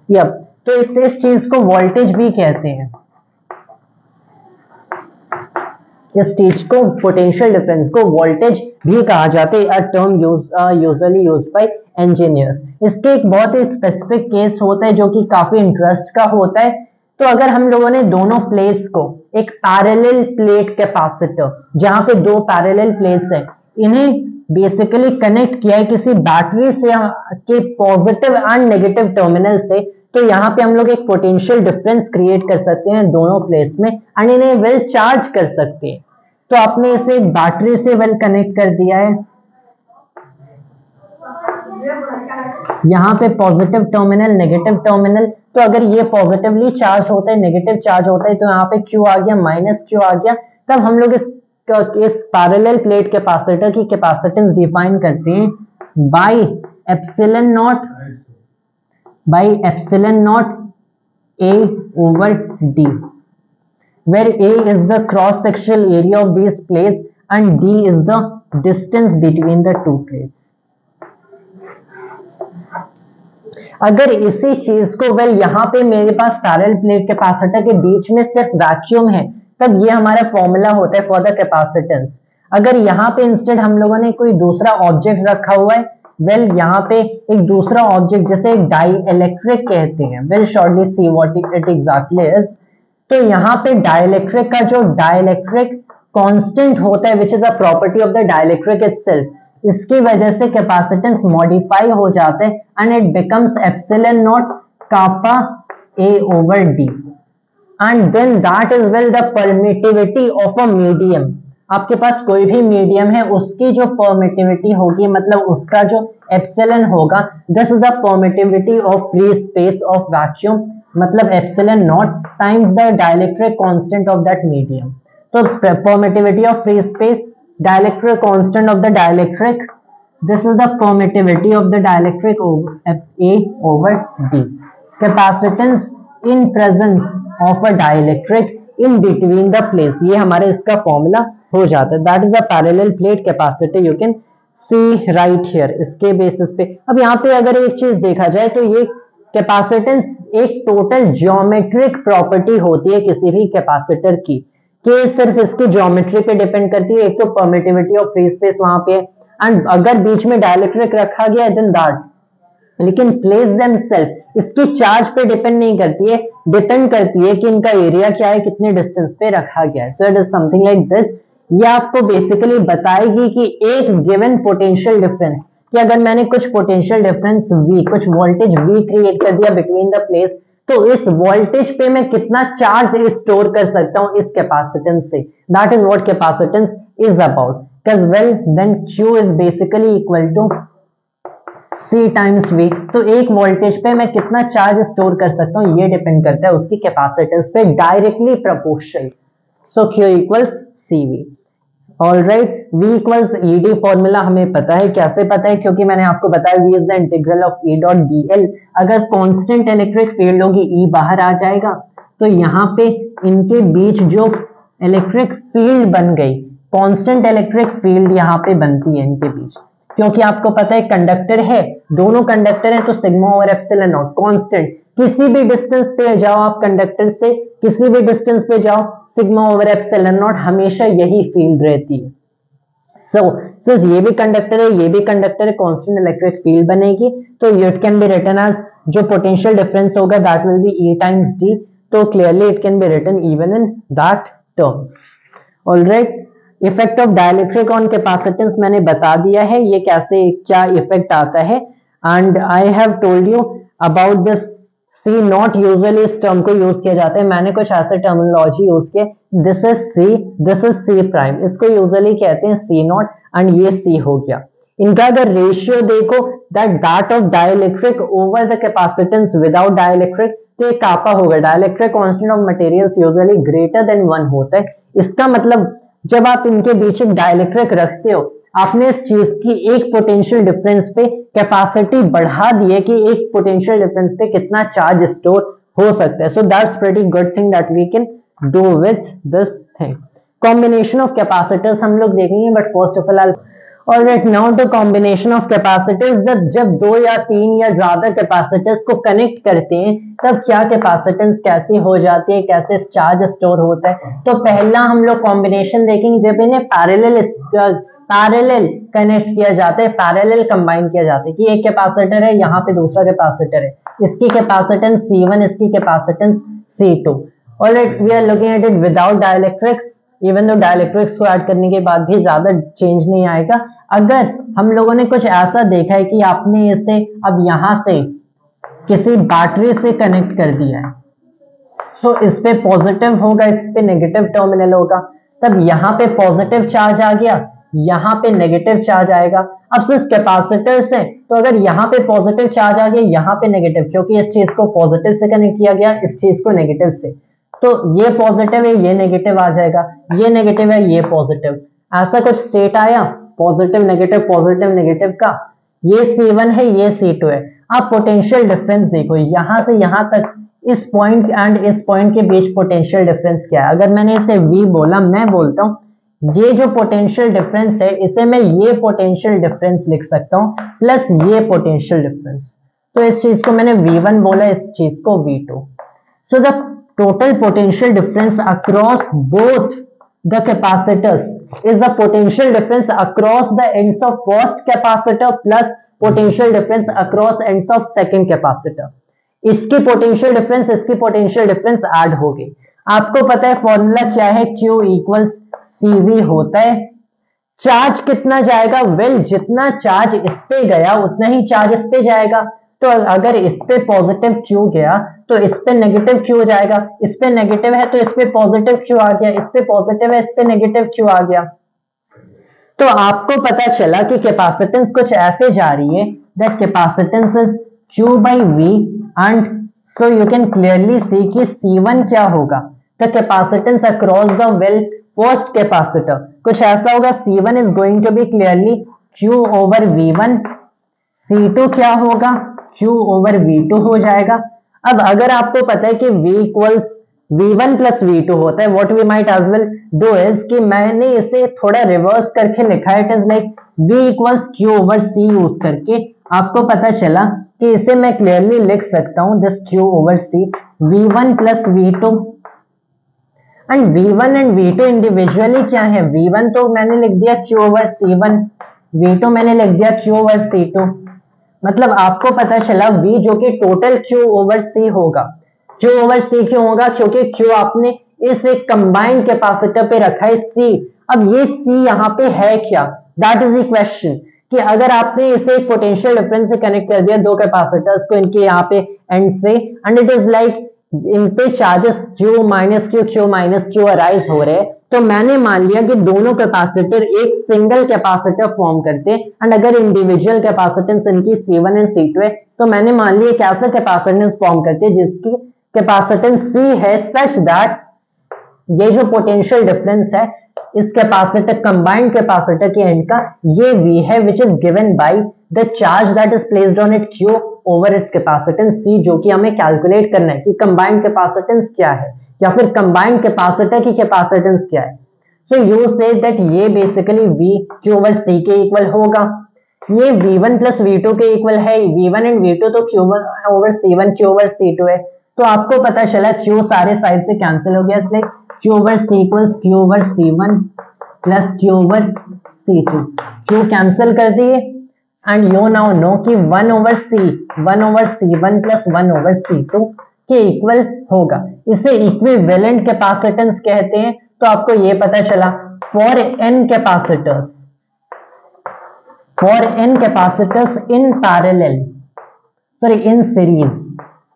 yup. तो इस चीज को वोल्टेज भी कहते हैं, इस चीज को, पोटेंशियल डिफरेंस को वोल्टेज भी कहा जाता है, a term usually used by engineers. इसके एक बहुत ही स्पेसिफिक केस होता है जो कि काफी इंटरेस्ट का होता है। तो अगर हम लोगों ने दोनों प्लेट्स को, एक पैरेलल प्लेट कैपेसिटर जहां पे दो पैरेलल प्लेट्स हैं, इन्हें बेसिकली कनेक्ट किया है किसी बैटरी से के पॉजिटिव एंड नेगेटिव टर्मिनल से, तो यहाँ पे हम लोग एक पोटेंशियल डिफरेंस क्रिएट कर सकते हैं दोनों प्लेट्स में एंड इन्हें वेल चार्ज कर सकते हैं। तो आपने इसे बैटरी से वेल कनेक्ट कर दिया है, यहाँ पे पॉजिटिव टर्मिनल, नेगेटिव टर्मिनल। तो अगर ये पॉजिटिवली चार्ज होता है, नेगेटिव चार्ज होता है, तो यहाँ पे Q आ गया, माइनस Q आ गया। तब हम लोग इस पैरेलल प्लेट कैपेसिटर की कैपेसिटेंस डिफाइन करते हैं by epsilon not A over D, where A is the cross sectional area of these plates and D is the distance between the two plates. अगर इसी चीज को वेल यहाँ पे मेरे पास पैरेलल प्लेट कैपेसिटर के बीच में सिर्फ वैक्यूम है, तब ये हमारा फॉर्मूला होता है फॉर द कैपेसिटेंस। अगर यहाँ पे इंस्टेड हम लोगों ने कोई दूसरा ऑब्जेक्ट रखा हुआ है, वेल यहाँ पे एक दूसरा ऑब्जेक्ट जैसे एक डाई इलेक्ट्रिक कहते हैं, well shortly see what it exactly is. तो यहाँ पे डाइलेक्ट्रिक का जो डाइलेक्ट्रिक कांस्टेंट होता है which is a property of the dielectric itself, इसकी वजह से कैपेसिटेंस मॉडिफाई हो जाते हैं and it becomes epsilon naught kappa A over D, and then that is well the permittivity of a medium। आपके पास कोई भी मीडियम है उसकी जो परमिटिविटी होगी, मतलब उसका जो एप्सिलॉन होगा, this is the permittivity of free space of vacuum, मतलब epsilon not times the dielectric constant of that medium. तो permittivity of free space, dielectric constant of the dielectric, this is the permittivity of the dielectric over A over D. Capacitance in presence of a dielectric in between the place, ये हमारे इसका फॉर्मूला हो जाता है। That is a parallel plate capacitor you can see right here। इसके बेसिस पे अब यहाँ पे अगर एक चीज देखा जाए तो ये कैपेसिटेंस एक टोटल ज्योमेट्रिक प्रॉपर्टी होती है किसी भी कैपेसिटर की, कि सिर्फ इसकी ज्योमेट्री पे डिपेंड करती है। एक तो परमिटिविटी ऑफ फ्री स्पेस वहां पे है, एंड अगर बीच में डाइलेक्ट्रिक रखा गया है देन दैट, लेकिन प्लेस देमसेल्फ इसकी चार्ज पे डिपेंड नहीं करती है, डिपेंड करती है कि इनका एरिया क्या है, कितने डिस्टेंस पे रखा गया है। सो it is something like this. ये आपको बेसिकली बताएगी कि एक गिवन पोटेंशियल डिफरेंस, कि अगर मैंने कुछ पोटेंशियल डिफरेंस V, कुछ वोल्टेज V क्रिएट कर दिया बिटवीन द प्लेस, तो इस वोल्टेज पे मैं कितना चार्ज स्टोर कर सकता हूं इस कैपेसिटेंस से। That is what capacitance is about. Because well then Q is basically equal to C times V। तो एक वोल्टेज पे मैं कितना चार्ज स्टोर कर सकता हूँ ये डिपेंड करता है उसकी कैपेसिटेंस पे, डायरेक्टली प्रोपोर्शनल। सो Q equals CV। Alright, V equals ED formula हमें पता है। कैसे पता है? क्योंकि मैंने आपको बताया V is the integral of E dot dl। अगर कांस्टेंट इलेक्ट्रिक फील्ड होगी E बाहर आ जाएगा, तो यहाँ पे इनके बीच जो इलेक्ट्रिक फील्ड बन गई, कांस्टेंट इलेक्ट्रिक फील्ड यहाँ पे बनती है इनके बीच, क्योंकि आपको पता है कंडक्टर है, दोनों कंडक्टर हैं, तो sigma over epsilon not constant. किसी भी डिस्टेंस पे जाओ आप कंडक्टर से, किसी भी डिस्टेंस पे जाओ, सिग्मा ओवर एप्सिलॉन नॉट हमेशा यही फील्ड रहती है। सो सिंस ये भी कंडक्टर है, ये भी कंडक्टर है, कांस्टेंट इलेक्ट्रिक फील्ड बनेगी, तो it can be written as, जो पोटेंशियल डिफरेंस होगा that will be E times D। तो clearly it can be written even in that terms. Alright, effect of dielectric on capacitance मैंने बता दिया है, ये कैसे क्या इफेक्ट आता है, and I have told you about this C not. Usually इस टर्म को यूज किया जाता है, मैंने कुछ ऐसे टर्मिनोलॉजी यूज किए, this is C, this is C prime, इसको यूजुअली कहते हैं C नॉट, एंड ये C हो गया। इनका अगर रेशियो देखो, that of dielectric over the capacitance without dielectric, तो ये कापा होगा। Dielectric constant of materials usually greater than 1 होता है। इसका मतलब जब आप इनके बीच एक डाइलेक्ट्रिक रखते हो, आपने इस चीज की एक पोटेंशियल डिफरेंस पे कैपेसिटी बढ़ा दी है कि एक पोटेंशियल डिफरेंस पे कितना चार्ज स्टोर हो सकता है। So that's pretty good thing that we can do with this thing. Combination of capacitors हम लोग देखेंगे, but first of all alright now the combination of capacitors, जब 2 या 3 या ज्यादा कैपेसिटर्स को कनेक्ट करते हैं तब क्या कैपेसिटेंस कैसी हो जाती है, कैसे चार्ज स्टोर होता है। तो पहला हम लोग कॉम्बिनेशन देखेंगे जब इन्हें पैरेलल कनेक्ट किया जाता है, पैरेलल कंबाइन किया जाता है, कि एक कैपेसिटर है, यहाँ पे दूसरा कैपेसिटर है, इसकी कैपेसिटेंस C1, इसकी capacitance C2। Alright, we are looking at it without dielectrics, even though dielectrics को ऐड करने के बाद भी ज्यादा चेंज नहीं आएगा। अगर हम लोगों ने कुछ ऐसा देखा है कि आपने इसे अब यहां से किसी बैटरी से कनेक्ट कर दिया है, सो इस पे पॉजिटिव होगा, इस पे नेगेटिव टर्मिनल होगा, तब यहाँ पे पॉजिटिव चार्ज आ गया, यहाँ पे नेगेटिव चार्ज आएगा। अब सिर्फ कैपेसिटर से, तो अगर यहाँ पे पॉजिटिव चार्ज आ गया, यहाँ पे नेगेटिव, क्योंकि इस चीज को पॉजिटिव से कनेक्ट किया गया, इस चीज को नेगेटिव से, तो ये पॉजिटिव है, ये नेगेटिव आ जाएगा, ये नेगेटिव है, ये पॉजिटिव, ऐसा कुछ स्टेट आया, पॉजिटिव नेगेटिव का। ये C1 है, ये C2 है। आप पोटेंशियल डिफरेंस देखो, यहां से यहां तक, इस पॉइंट एंड इस पॉइंट के बीच पोटेंशियल डिफरेंस क्या है। अगर मैंने इसे V बोला, मैं बोलता हूं ये जो पोटेंशियल डिफरेंस है, इसे मैं ये पोटेंशियल डिफरेंस लिख सकता हूं प्लस ये पोटेंशियल डिफरेंस। तो इस चीज को मैंने V1 बोला, इस चीज को V2। So the total potential difference across both the capacitors is the potential difference across the ends of first capacitor plus potential difference across ends of second capacitor। इसकी पोटेंशियल डिफरेंस, इसकी पोटेंशियल डिफरेंस ऐड हो गई। आपको पता है फॉर्मूला क्या है, Q इक्वल्स CV होता है। चार्ज कितना जाएगा, वेल जितना चार्ज इस पे गया उतना ही चार्ज इस पे जाएगा। तो अगर इस पे पॉजिटिव Q गया तो इस पे नेगेटिव Q जाएगा, इस पे नेगेटिव है तो इस पे पॉजिटिव Q आ गया, इस पे पॉजिटिव है, इस पे नेगेटिव Q आ गया। तो आपको पता चला कि कैपेसिटेंस कुछ ऐसे जा रही है that capacitance is Q by V and so you can clearly see कि C1 क्या होगा, the capacitance across the well first capacitor कुछ ऐसा होगा, C1 is going to be clearly Q over V1, C2 क्या होगा, Q over V2 हो जाएगा। अब अगर आपको पता है कि V equals V1 plus V2 होता है, what we might as well do is कि मैंने इसे थोड़ा रिवर्स करके लिखा है, it is like V equals Q over C use करके आपको पता चला कि इसे मैं क्लियरली लिख सकता हूं this Q over C V1 plus V2 and V1 and V2 individually क्या है, V1 तो मैंने लिख दिया Q over C1, V2 मैंने लिख दिया Q over C2, मतलब आपको पता चला V जो कि टोटल Q over C होगा। Q over C क्यों होगा, क्योंकि Q आपने इस एक कंबाइंड कैपेसिटर पे रखा है C। अब ये C यहाँ पे है क्या, दैट इज द क्वेश्चन, कि अगर आपने इसे एक पोटेंशियल डिफरेंस से कनेक्ट कर दिया दो कैपेसिटर्स को इनके यहाँ पे एंड से, and it is like in पे charges Q minus Q arise हो रहे हैं, तो मैंने मान लिया कि दोनों कैपेसिटर एक सिंगल कैपेसिटर फॉर्म करते हैं, एंड अगर इंडिविजुअल कैपेसिटेंस इनकी C1 एंड C2 है तो मैंने मान लिया कैसा कैपेसिटेंस फॉर्म करते हैं जिसकी कैपेसिटेंस C है सच दैट ये जो पोटेंशियल डिफरेंस है इस कैपेसिटर कंबाइंड कैपेसिटर के एंड का ये V है which is given by the charge that is placed on it Q over it's capacitance C, जो कि हमें कैलकुलेट करना है कि कंबाइंड कैपेसिटेंस क्या है या फिर कंबाइंड कैपेसिटर की कैपेसिटेंस क्या है। सो यू से दैट ये basically V Q over C के इक्वल होगा, ये V1 प्लस V2 के इक्वल है, V1 एंड V2 तो Q1 over C1 Q over C2 है, तो आपको पता चला Q सारे साइड से कैंसिल हो गया, इसलिए Q over C equals Q over C1 plus Q over C2, Q cancel कर दिए एंड यू नाउ नो कि 1 over C1 plus 1 over C2 के इक्वल होगा, इसे इक्विवेलेंट कैपेसिटेंस कहते हैं। तो आपको ये पता चला for n capacitors in parallel, sorry in series,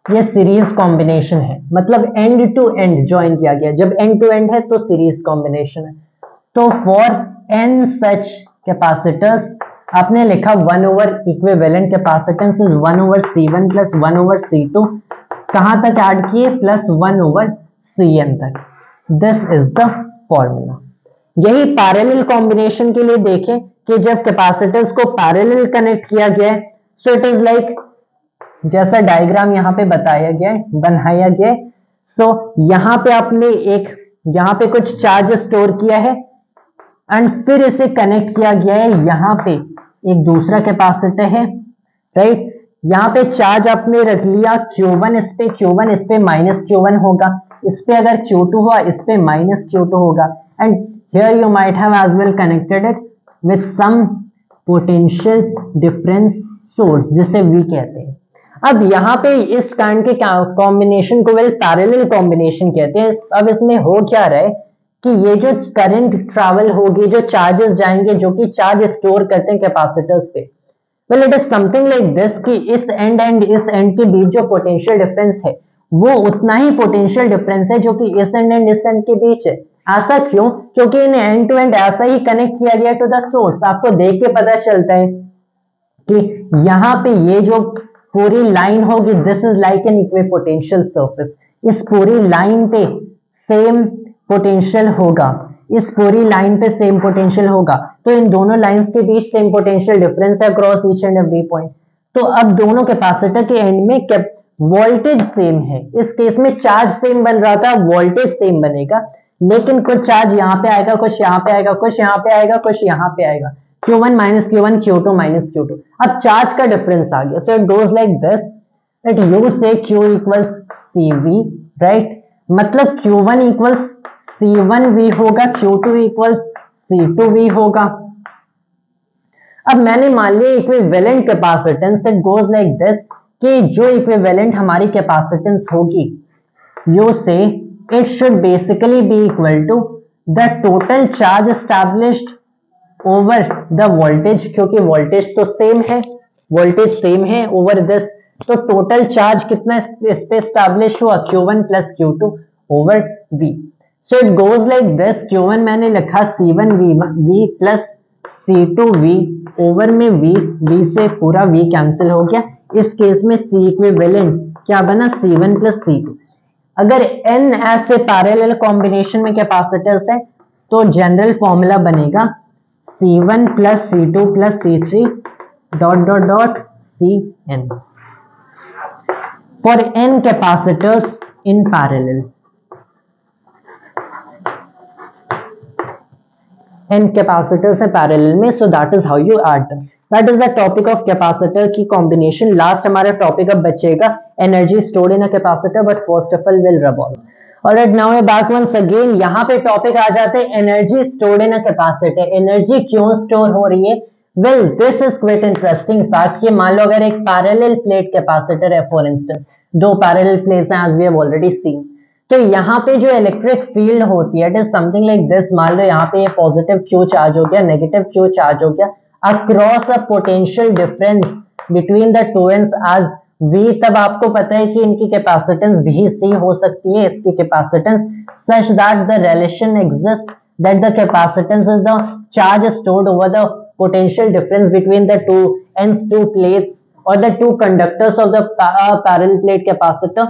ये सीरीज कॉम्बिनेशन है, मतलब एंड टू एंड ज्वाइन किया गया, जब एंड टू एंड है तो सीरीज कॉम्बिनेशन है। तो फॉर n सच कैपेसिटर्स आपने लिखा 1 over equivalent capacitance is 1 over C1 plus 1 over C2, कहां तक ऐड किए प्लस 1 ओवर Cn तक, दिस इज द फॉर्मूला। यही पैरेलल कॉम्बिनेशन के लिए देखें कि जब कैपेसिटर्स को पैरेलल कनेक्ट किया गया है, सो इट इज लाइक जैसा डायग्राम यहाँ पे बनाया गया है, सो यहाँ पे आपने एक यहाँ पे कुछ चार्ज स्टोर किया है एंड फिर इसे कनेक्ट किया गया है, यहाँ पे एक दूसरा कैपेसिटर है, राइट, यहाँ पे चार्ज आपने रख लिया Q1 इस पे माइनस Q1 होगा, इस पे अगर Q2 हुआ इस पे माइनस Q2 होगा, and here you might have as well connected it with some potential difference source जिसे V कहते हैं। अब यहाँ पे इस काइंड के कॉम्बिनेशन को वेल पैरेलल कॉम्बिनेशन कहते हैं। अब इसमें हो क्या रहा है कि ये जो करंट ट्रैवल होगी, जो चार्जेस जाएंगे जो कि चार्ज स्टोर करते हैं कैपेसिटर्स पे, well it is something like this कि इस एंड एंड इस एंड के बीच जो पोटेंशियल डिफरेंस है वो उतना ही पोटेंशियल डिफरेंस है जो कि इस एंड एंड इस एंड के बीच है। ऐसा क्यों, क्योंकि इन्हें एंड टू एंड ऐसा ही कनेक्ट किया गया टू द सोर्स। आपको देख के पता चलता है कि यहाँ पे ये जो पूरी लाइन होगी this is like an equipotential surface, इस पूरी लाइन पे सेम पोटेंशियल होगा, इस पूरी लाइन पे सेम पोटेंशियल होगा, तो इन दोनों लाइंस के बीच सेम पोटेंशियल डिफरेंस है across each and every point. तो अब दोनों कैपेसिटर के एंड में वोल्टेज सेम है, इस केस में चार्ज सेम बन रहा था, वोल्टेज सेम बनेगा, लेकिन कुछ चार्ज यहाँ पे आएगा, कुछ यहाँ पे आएगा, कुछ यहाँ पे आएगा, कुछ यहाँ पे आएगा, Q1 minus Q1, Q2 minus Q2, अब चार्ज का डिफरेंस आ गया। सो it goes like this that you से Q इक्वल्स CV, राइट, मतलब Q1 इक्वल्स C1V होगा, Q2 इक्वल्स C2V होगा। अब मैंने मान लिया equivalent capacitance, it goes like this कि जो इक्विवेलेंट हमारी कैपेसिटेंस होगी you say it should basically be equal to the total charge established over the voltage, क्योंकि वोल्टेज तो सेम है, वोल्टेज सेम है ओवर दिस, तो टोटल चार्ज कितना इस पे एस्टैब्लिश हुआ Q1 plus Q2 over V। So it goes like this, Q1 मैंने लिखा C1V प्लस C2V ओवर में V से पूरा V कैंसिल हो गया। इस केस में C इक्विवेलेंट क्या बना, C1 प्लस C2। अगर n ऐसे पैरेलल कॉम्बिनेशन में कैपेसिटर्स है तो जनरल फॉर्मूला बनेगा C1 plus C2 plus C3 dot dot dot Cn for n capacitors in parallel. n capacitors है पैरेलल में, so that is how you add them. That is the topic of capacitor की कॉम्बिनेशन। लास्ट हमारा टॉपिक अब बचेगा energy stored in a capacitor, but first of all will revolve. Alright, now we back once again. यहाँ पे टॉपिक आ जाते हैं energy stored in a capacitor. Energy क्यों स्टोर हो रही है? Well this is quite interesting fact कि मान लो अगर एक पैरेलल प्लेट कैपेसिटर है, फॉर इंस्टेंस दो पैरेलल प्लेट्स हैं as we have already seen, तो यहाँ पे जो इलेक्ट्रिक फील्ड होती है it is something like this. मान लो यहाँ पे पॉजिटिव क्यू चार्ज हो गया, नेगेटिव क्यू चार्ज हो गया across a potential difference between the two ends as we. तब आपको पता है कि इनकी कैपेसिटेंस भी सी हो सकती है, इसकी capacitance such that the relation exist that the capacitance is the charge stored over the potential difference between the two ends, two plates और the two conductors of the parallel plate capacitor.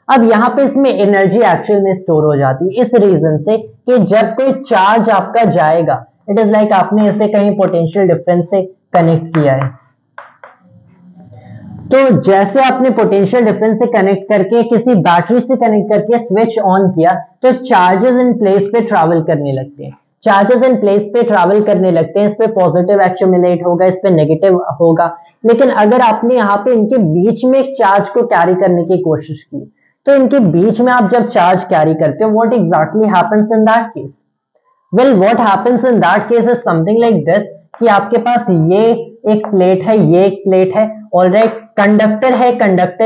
अब यहाँ पे इसमें एनर्जी एक्चुअल में स्टोर हो जाती है इस रीजन से कि जब कोई चार्ज आपका जाएगा, इट इज लाइक आपने इसे कहीं पोटेंशियल डिफरेंस से कनेक्ट किया है, तो जैसे आपने पोटेंशियल डिफरेंस से कनेक्ट करके किसी बैटरी से कनेक्ट करके स्विच ऑन किया तो चार्जेस इन प्लेस पे ट्रैवल करने लगते हैं। चार्जेस इन प्लेस पे ट्रैवल करने लगते हैं, इस पे पॉजिटिव एक्यूमुलेट होगा, इस पे नेगेटिव होगा। लेकिन अगर आपने यहाँ पे इनके बीच में एक चार्ज को कैरी करने की कोशिश की तो इनके बीच में आप जब चार्ज कैरी करते हो, what exactly happens in that case? Well what happens in that case is something like this कि आपके पास ये एक प्लेट है, ये एक प्लेट है, ऑलराइट, कंडक्टर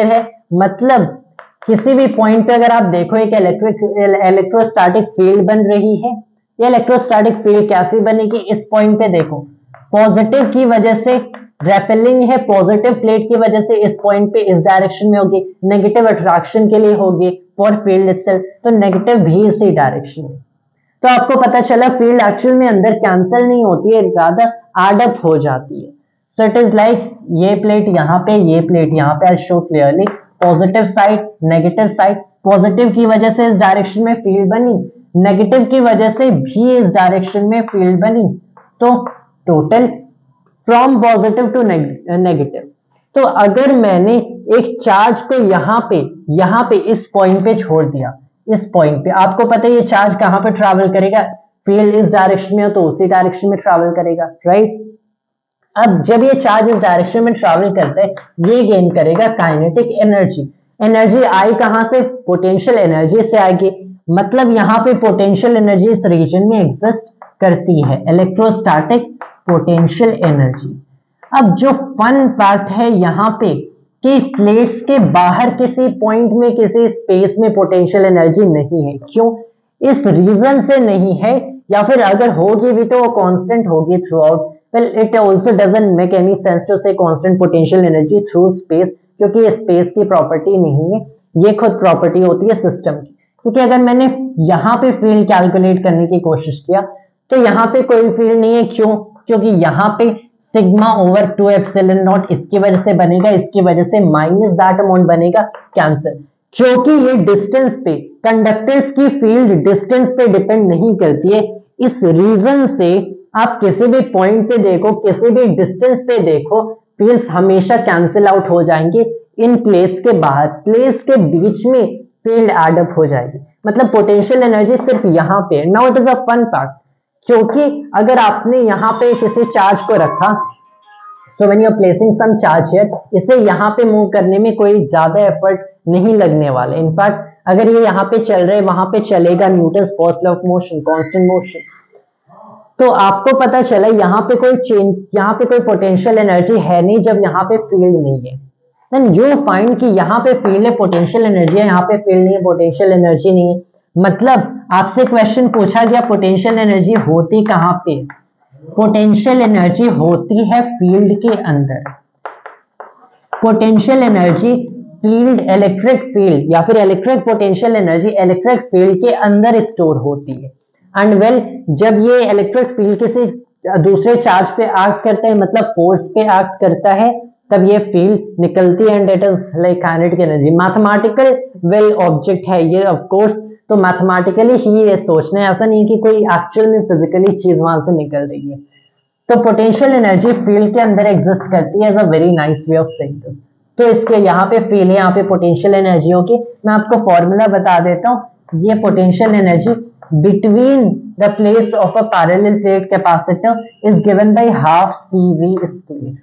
है, मतलब किसी भी पॉइंट पे अगर आप देखो एक इलेक्ट्रोस्टैटिक फील्ड बन रही है। ये इलेक्ट्रोस्टैटिक फील्ड कैसे बनेगी? इस पॉइंट पे देखो, पॉजिटिव की वजह से रेपेलिंग है, पॉजिटिव प्लेट की वजह से इस पॉइंट पे इस डायरेक्शन में होगी, नेगेटिव अट्रैक्शन के लिए होगी फॉर फील्ड इटसेल्फ, तो नेगेटिव भी इसी डायरेक्शन में। तो आपको पता चला फील्ड एक्चुअल में अंदर कैंसिल नहीं होती है, रादर एड अप हो जाती है। सो इट इज लाइक ये प्लेट यहाँ पे, ये प्लेट यहाँ पे, I show clearly positive side, negative side. Positive की वजह से इस डायरेक्शन में फील्ड बनी, नेगेटिव की वजह से भी इस डायरेक्शन में फील्ड बनी, तो total from positive to negative. तो अगर मैंने एक चार्ज को यहाँ पे इस पॉइंट पे छोड़ दिया, इस पॉइंट पे, आपको पता है ये चार्ज कहाँ पे ट्रैवल करेगा? फील्ड इस डायरेक्शन में हो तो उसी डायरेक्शन में ट्रैवल करेगा, राइट। अब जब ये चार्ज इस डायरेक्शन में ट्रैवल करता है, ये गेन करेगा काइनेटिक एनर्जी। एनर्जी आई कहां से? पोटेंशियल एनर्जी से आएगी, मतलब यहाँ पे पोटेंशियल एनर्जी इस रीजन में एग्जिस्ट करती है, इलेक्ट्रोस्टैटिक पोटेंशियल एनर्जी। अब जो फन फैक्ट है यहाँ पे कि प्लेट्स के बाहर किसी पॉइंट में, किसी स्पेस में पोटेंशियल एनर्जी नहीं है। क्यों? इस रीजन से नहीं है, या फिर अगर होगी भी तो वो कांस्टेंट होगी throughout. Well it also doesn't make any sense to say constant potential energy through space, क्योंकि ये स्पेस की प्रॉपर्टी नहीं है, ये खुद प्रॉपर्टी होती है सिस्टम की। क्योंकि अगर मैंने यहाँ पे फील्ड कैलकुलेट करने की कोशिश किया तो यहाँ पे कोई फील्ड नहीं है। क्यों? क्योंकि यहाँ पे सिग्मा ओवर 2 एप्सिलॉन नॉट इसकी वजह से बनेगा, इसकी वजह से माइनस दैट अमाउंट बनेगा, कैंसिल। क्योंकि ये डिस्टेंस पे, कंडक्टर्स की फील्ड डिस्टेंस पे डिपेंड नहीं करती है, इस रीजन से आप किसी भी पॉइंट पे देखो, किसी भी डिस्टेंस पे देखो, फील्ड्स हमेशा कैंसिल आउट हो जाएंगे। इन प्लेस के बाहर, प्लेस के बीच में फील्ड एड अप हो जाएगी, मतलब पोटेंशियल एनर्जी सिर्फ यहाँ पे। Now it is a fun fact, क्योंकि अगर आपने यहाँ पे किसी चार्ज को रखा, so when you are placing some charge here, इसे यहाँ पे मूव करने में कोई ज्यादा एफर्ट नहीं लगने वाला। इनफैक्ट अगर ये यहाँ पे चल रहे हैं, वहां पे चलेगा, Newton's first law of motion, constant motion. तो आपको पता चला यहाँ पे कोई चेंज, यहाँ पे कोई पोटेंशियल एनर्जी है नहीं जब यहाँ पे फील्ड नहीं है। देन यू फाइंड कि यहाँ पे फील्ड है, पोटेंशियल एनर्जी है, यहाँ पे फील्ड नहीं है, पोटेंशियल एनर्जी नहीं है। मतलब आपसे क्वेश्चन पूछा गया पोटेंशियल एनर्जी होती कहाँ पे? पोटेंशियल एनर्जी होती है फील्ड के अंदर। Potential energy field, electric field या फिर electric potential energy electric field के अंदर स्टोर होती है। एंड वेल जब ये इलेक्ट्रिक फील्ड किसी दूसरे चार्ज पे एक्ट करता है, मतलब फोर्स पे एक्ट करता है, तब ये फील्ड निकलती है and it is like kinetic energy. Mathematical well object है ये ऑफ कोर्स, तो मैथमेटिकली ही ये सोचना है, ऐसा नहीं कि कोई एक्चुअल में फिजिकली चीज वहां से निकल रही है। तो पोटेंशियल एनर्जी फील्ड के अंदर एग्जिस्ट करती है as a very nice way of saying this. तो इसके यहाँ पे फील्ड है, यहाँ पे पोटेंशियल एनर्जी होगी। मैं आपको फॉर्मूला बता देता हूँ। ये potential energy between the place of a parallel plate capacitor is given by half CV square.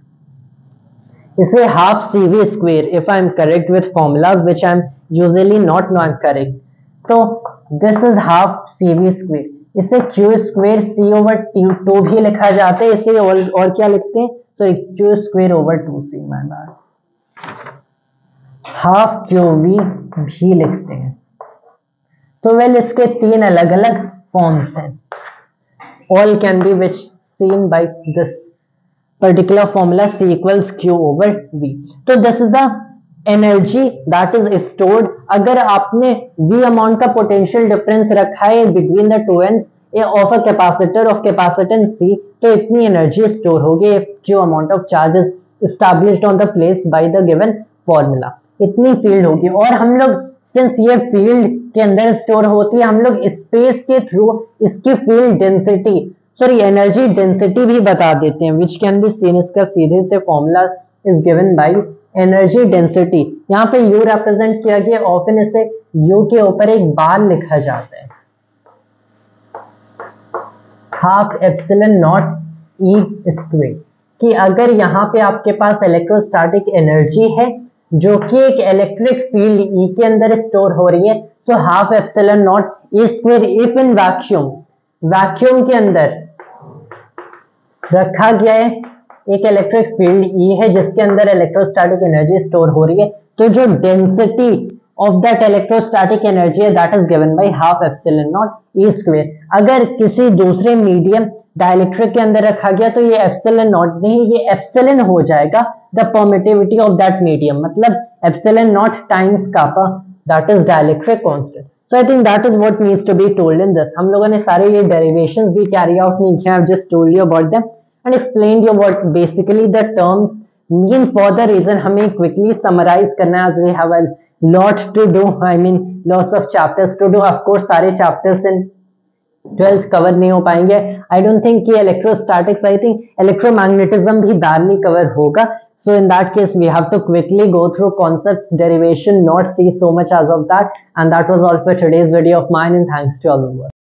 इसे half CV square, if I am correct with formulas which I am usually not correct, तो this is half CV square. इसे Q स्क्वायर C/2 भी लिखा जाता है। इसे और क्या लिखते हैं, sorry Q square over 2C, my bad, half QV भी लिखते हैं। तो वेल इसके तीन अलग अलग फॉर्म्स हैं। All can be which seen by this particular formula C equals Q over V। तो this is the energy that is stored. अगर आपने V अमाउंट का पोटेंशियल डिफरेंस रखा है between the two ends of a capacitor of capacitance C, तो इतनी एनर्जी स्टोर होगी if Q amount of charge is established on the place by the given formula। इतनी फील्ड होगी। और हम लोग सिंस ये फील्ड के अंदर स्टोर होती है, हम लोग स्पेस के थ्रू इसकी field density, sorry energy density भी बता देते हैं, विच कैन बी सीन, इसका सीधे से formula is given by energy density. यहाँ पे U रिप्रेजेंट किया गया, ऑफन इसे U के ऊपर एक बार लिखा जाता है, half epsilon not E square. कि अगर यहाँ पे आपके पास इलेक्ट्रोस्टैटिक एनर्जी है जो कि एक इलेक्ट्रिक फील्ड E के अंदर स्टोर हो रही है, तो half epsilon not E square if in vacuum, vacuum के अंदर रखा गया है एक इलेक्ट्रिक फील्ड E है जिसके अंदर इलेक्ट्रोस्टैटिक एनर्जी स्टोर हो रही है, तो जो density of that electrostatic energy है that is given by half epsilon not E square. अगर किसी दूसरे मीडियम डाइलेक्ट्रिक के अंदर रखा गया तो ये एप्सिलॉन नॉट नहीं, ये एप्सिलॉन हो जाएगा the permittivity of that medium, मतलब epsilon not times kappa that is dielectric constant. So I think that is what needs to be told in this। हम लोगों ने सारे ये derivations भी carry out नहीं किया, I've just told you about them and explained you what basically the terms mean for the reason हमें quickly summarize करना है as we have a lot to do, I mean lots of chapters to do। Of course सारे chapters in 12th cover नहीं हो पाएंगे। I don't think कि electrostatics, I think electromagnetism भी barely cover होगा। So in that case we have to quickly go through concepts, derivation, not see so much as of that। And that was all for today's video of mine, and thanks to all of you।